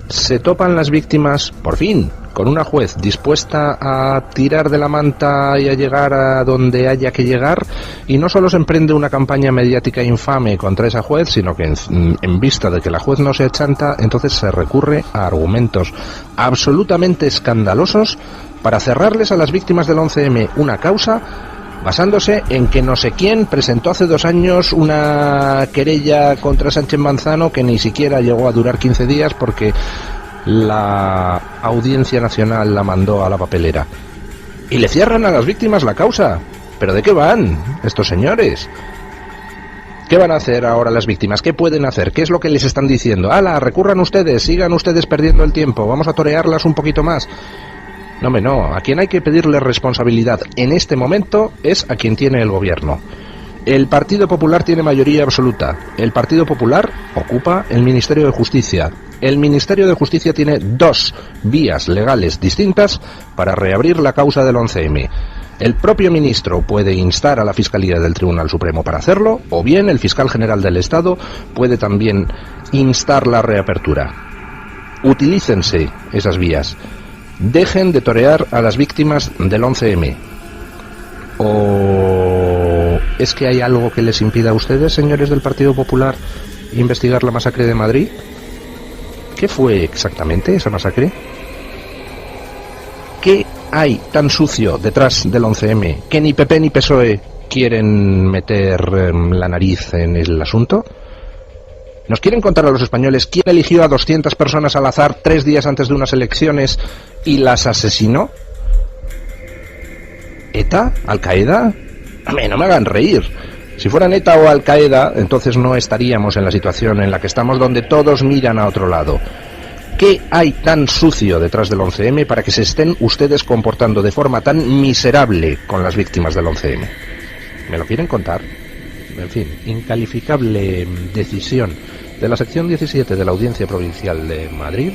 ¿Se topan las víctimas, por fin, con una juez dispuesta a tirar de la manta y a llegar a donde haya que llegar? Y no solo se emprende una campaña mediática infame contra esa juez, sino que en vista de que la juez no se achanta, entonces se recurre a argumentos absolutamente escandalosos para cerrarles a las víctimas del 11M una causa, basándose en que no sé quién presentó hace 2 años una querella contra Sánchez Manzano que ni siquiera llegó a durar 15 días porque la Audiencia Nacional la mandó a la papelera. y le cierran a las víctimas la causa. ¿Pero de qué van estos señores? ¿Qué van a hacer ahora las víctimas? ¿Qué pueden hacer? ¿Qué es lo que les están diciendo? ¡Hala, recurran ustedes, sigan ustedes perdiendo el tiempo, vamos a torearlas un poquito más! No, hombre, no. A quien hay que pedirle responsabilidad en este momento es a quien tiene el gobierno. El Partido Popular tiene mayoría absoluta. El Partido Popular ocupa el Ministerio de Justicia. El Ministerio de Justicia tiene dos vías legales distintas para reabrir la causa del 11M. El propio ministro puede instar a la Fiscalía del Tribunal Supremo para hacerlo, o bien el fiscal general del Estado puede también instar la reapertura. Utilícense esas vías. Dejen de torear a las víctimas del 11M. ¿O es que hay algo que les impida a ustedes, señores del Partido Popular, investigar la masacre de Madrid? ¿Qué fue exactamente esa masacre? ¿Qué hay tan sucio detrás del 11M que ni PP ni PSOE quieren meter la nariz en el asunto? ¿Nos quieren contar a los españoles quién eligió a 200 personas al azar 3 días antes de unas elecciones y las asesinó? ¿ETA? ¿Al-Qaeda? No me hagan reír. Si fueran ETA o Al-Qaeda, entonces no estaríamos en la situación en la que estamos, donde todos miran a otro lado. ¿Qué hay tan sucio detrás del 11M para que se estén ustedes comportando de forma tan miserable con las víctimas del 11M? ¿Me lo quieren contar? En fin, incalificable decisión de la sección 17 de la Audiencia Provincial de Madrid,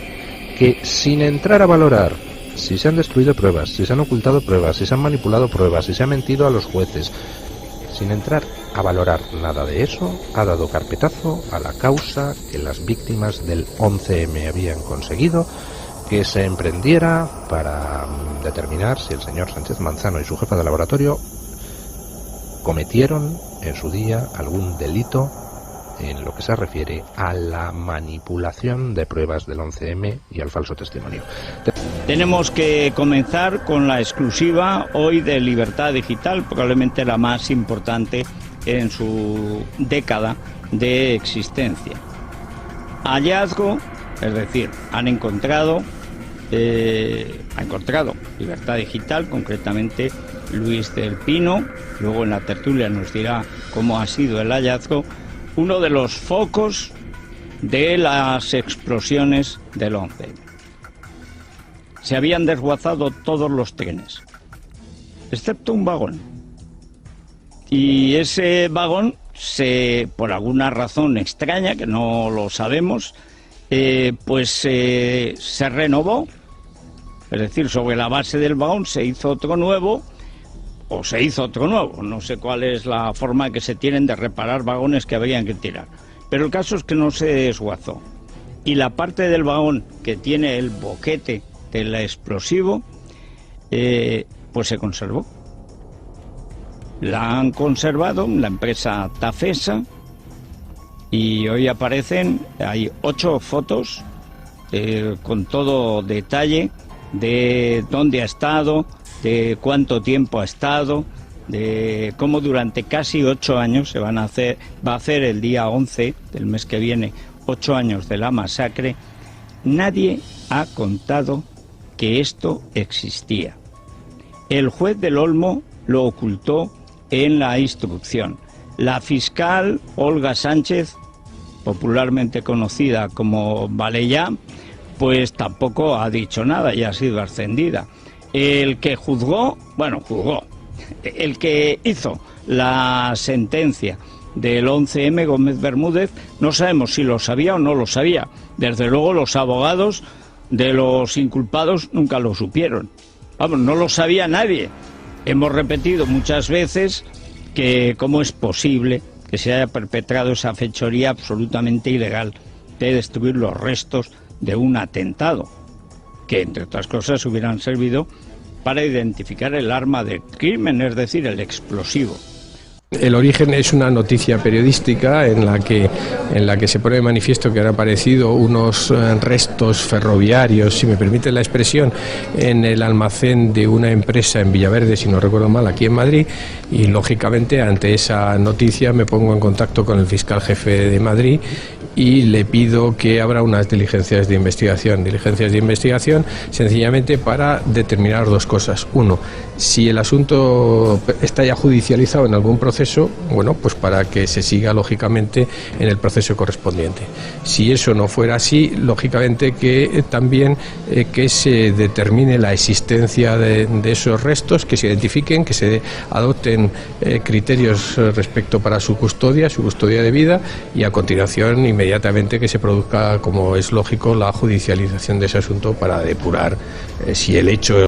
que sin entrar a valorar si se han destruido pruebas, si se han ocultado pruebas, si se han manipulado pruebas, si se ha mentido a los jueces, sin entrar a valorar nada de eso, ha dado carpetazo a la causa que las víctimas del 11M habían conseguido que se emprendiera para determinar si el señor Sánchez Manzano y su jefa de laboratorio cometieron en su día algún delito en lo que se refiere a la manipulación de pruebas del 11M y al falso testimonio. Tenemos que comenzar con la exclusiva hoy de Libertad Digital, probablemente la más importante en su década de existencia. Hallazgo, es decir, han encontrado Libertad Digital, concretamente Luis del Pino, luego en la tertulia nos dirá cómo ha sido el hallazgo, uno de los focos de las explosiones del 11M. Se habían desguazado todos los trenes, excepto un vagón. Y ese vagón, por alguna razón extraña, que no lo sabemos, se renovó. Es decir, sobre la base del vagón se hizo otro nuevo, no sé cuál es la forma que se tienen de reparar vagones que habrían que tirar. Pero el caso es que no se desguazó. Y la parte del vagón que tiene el boquete del explosivo, pues se conservó. La han conservado la empresa Tafesa y hoy hay 8 fotos con todo detalle de dónde ha estado, de cuánto tiempo ha estado, de cómo durante casi 8 años va a hacer el día 11 del mes que viene, 8 años de la masacre. Nadie ha contado que esto existía. El juez del Olmo lo ocultó en la instrucción. La fiscal Olga Sánchez, popularmente conocida como Valellá, pues tampoco ha dicho nada y ha sido ascendida. El que juzgó, el que hizo la sentencia del 11M, Gómez Bermúdez, no sabemos si lo sabía o no lo sabía. Desde luego los abogados de los inculpados nunca lo supieron. No lo sabía nadie. Hemos repetido muchas veces que cómo es posible que se haya perpetrado esa fechoría absolutamente ilegal de destruir los restos de un atentado, que entre otras cosas hubieran servido para identificar el arma del crimen, es decir, el explosivo. El origen es una noticia periodística en la que se pone de manifiesto que han aparecido unos restos ferroviarios, si me permite la expresión, en el almacén de una empresa en Villaverde, si no recuerdo mal, aquí en Madrid, y lógicamente ante esa noticia me pongo en contacto con el fiscal jefe de Madrid y le pido que abra unas diligencias de investigación sencillamente para determinar dos cosas. Uno, si el asunto está ya judicializado en algún proceso, bueno, pues para que se siga lógicamente en el proceso correspondiente. Si eso no fuera así, lógicamente que también que se determine la existencia de esos restos, que se identifiquen, que se adopten criterios respecto para su custodia de vida, y a continuación inmediatamente que se produzca, como es lógico, la judicialización de ese asunto para depurar si el hecho...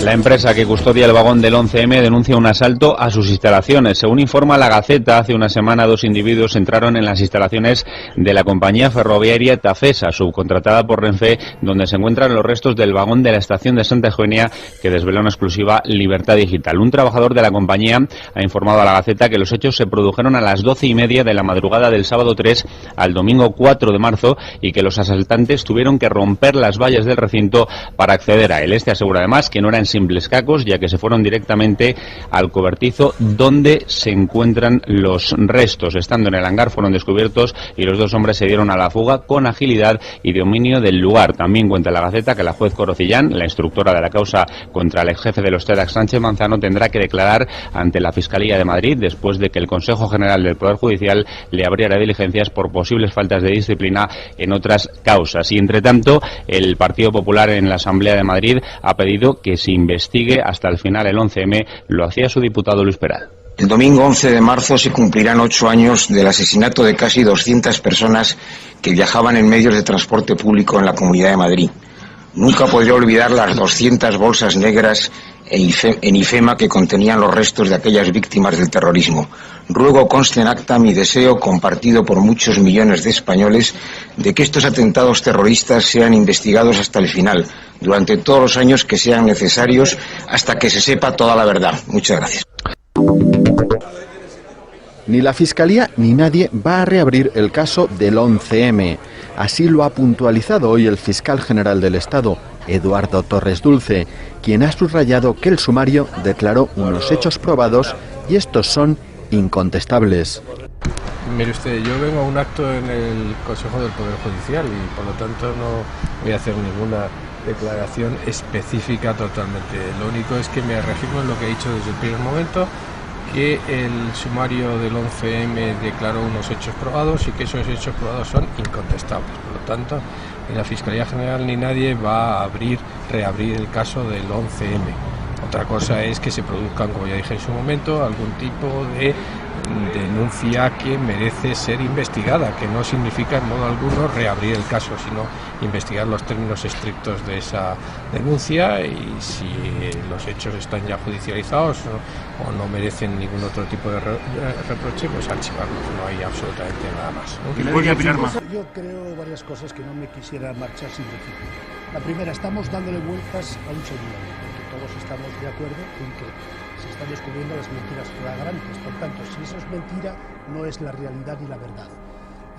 La empresa que custodia el vagón del 11M denuncia un asalto a sus instalaciones. Según informa La Gaceta, hace una semana 2 individuos entraron en las instalaciones de la compañía ferroviaria Tafesa, subcontratada por Renfe, donde se encuentran los restos del vagón de la estación de Santa Eugenia, que desveló una exclusiva Libertad Digital. Un trabajador de la compañía ha informado a La Gaceta que los hechos se produjeron a las 12:30 de la madrugada del sábado 3 al domingo 4 de marzo y que los asaltantes tuvieron que romper las vallas del recinto para acceder a él. Este asegura además que no eran simples cacos, ya que se fueron directamente al cobertizo donde se encuentran los restos. Estando en el hangar fueron descubiertos y los 2 hombres se dieron a la fuga con agilidad y dominio del lugar. También cuenta La Gaceta que la juez Corocillán, la instructora de la causa contra el ex jefe de los TEDx Sánchez Manzano, tendrá que declarar ante la Fiscalía de Madrid después de que el Consejo General del Poder Judicial le abriera diligencias por posibles faltas de disciplina en otras causas. Y entre tanto, el Partido Popular en la Asamblea de Madrid ha pedido que se investigue hasta el final el 11M. Lo hacía su diputado Luis Peral. El domingo 11 de marzo se cumplirán 8 años del asesinato de casi 200 personas que viajaban en medios de transporte público en la Comunidad de Madrid. Nunca podré olvidar las 200 bolsas negras en IFEMA que contenían los restos de aquellas víctimas del terrorismo. Ruego conste en acta mi deseo, compartido por muchos millones de españoles, de que estos atentados terroristas sean investigados hasta el final, durante todos los años que sean necesarios, hasta que se sepa toda la verdad. Muchas gracias. Ni la Fiscalía ni nadie va a reabrir el caso del 11M. Así lo ha puntualizado hoy el fiscal general del Estado, Eduardo Torres Dulce, quien ha subrayado que el sumario declaró unos hechos probados y estos son incontestables. Mire usted, yo vengo a un acto en el Consejo del Poder Judicial y por lo tanto no voy a hacer ninguna declaración específica totalmente. Lo único es que me reafirmo en lo que he dicho desde el primer momento, que el sumario del 11M declaró unos hechos probados y que esos hechos probados son incontestables. Por lo tanto, ni la Fiscalía General ni nadie va a reabrir el caso del 11M. Otra cosa es que se produzcan, como ya dije en su momento, algún tipo de denuncia que merece ser investigada, que no significa en modo alguno reabrir el caso, sino investigar los términos estrictos de esa denuncia y si los hechos están ya judicializados o no merecen ningún otro tipo de reproche, pues archivarlos, no hay absolutamente nada más. Yo creo varias cosas que no me quisiera marchar sin decir. La primera, estamos dándole vueltas a un segundo, porque todos estamos de acuerdo en que se están descubriendo las mentiras flagrantes. Por tanto, si eso es mentira, no es la realidad ni la verdad.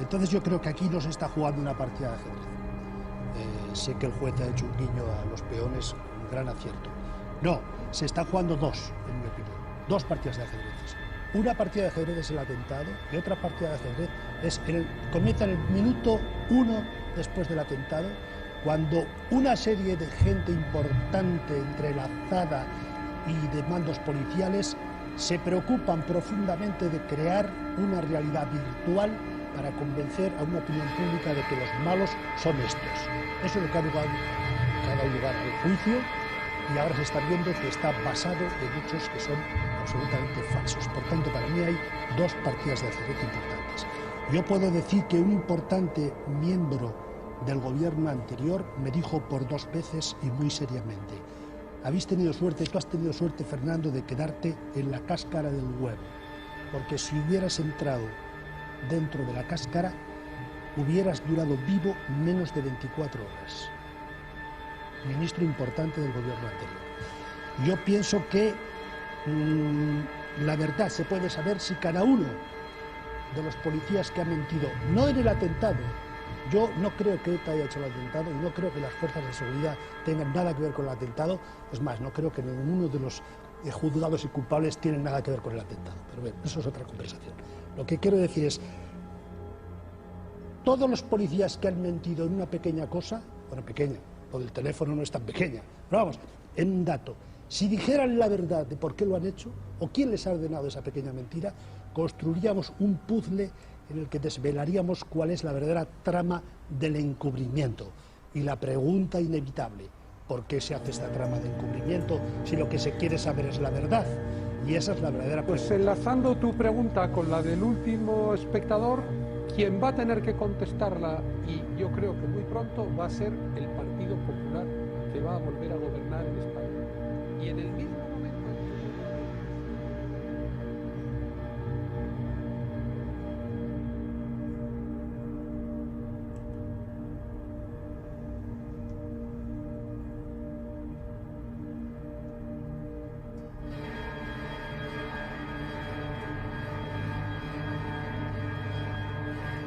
Entonces yo creo que aquí no se está jugando una partida de ajedrez. Sé que el juez ha hecho un guiño a los peones, un gran acierto. No, se están jugando dos, en mi opinión. Dos partidas de ajedrez. Una partida de ajedrez es el atentado y otra partida de ajedrez es comienza en el minuto 1 después del atentado, cuando una serie de gente importante entrelazada y de mandos policiales se preocupan profundamente de crear una realidad virtual para convencer a una opinión pública de que los malos son estos. Eso es lo que ha dado lugar al juicio y ahora se está viendo que está basado en hechos que son absolutamente falsos. Por tanto, para mí hay dos partidas de ajedrez importantes. Yo puedo decir que un importante miembro del gobierno anterior me dijo por 2 veces y muy seriamente: habéis tenido suerte, tú has tenido suerte, Fernando, de quedarte en la cáscara del huevo, porque si hubieras entrado dentro de la cáscara, hubieras durado vivo menos de 24 horas. Ministro importante del gobierno anterior. Yo pienso que la verdad se puede saber si cada uno de los policías que ha mentido, no en el atentado, yo no creo que ETA haya hecho el atentado y no creo que las fuerzas de seguridad tengan nada que ver con el atentado. Es más, no creo que ninguno de los juzgados y culpables tienen nada que ver con el atentado. Pero bueno, eso es otra conversación. Lo que quiero decir es, todos los policías que han mentido en una pequeña cosa, bueno, pequeña, o del teléfono no es tan pequeña, pero vamos, en un dato, si dijeran la verdad de por qué lo han hecho, o quién les ha ordenado esa pequeña mentira, construiríamos un puzzle en el que desvelaríamos cuál es la verdadera trama del encubrimiento. Y la pregunta inevitable, ¿por qué se hace esta trama de encubrimiento si lo que se quiere saber es la verdad? Y esa es la verdadera pregunta. Pues enlazando tu pregunta con la del último espectador, quien va a tener que contestarla, y yo creo que muy pronto, va a ser el Partido Popular, que va a volver a gobernar en España. Y en el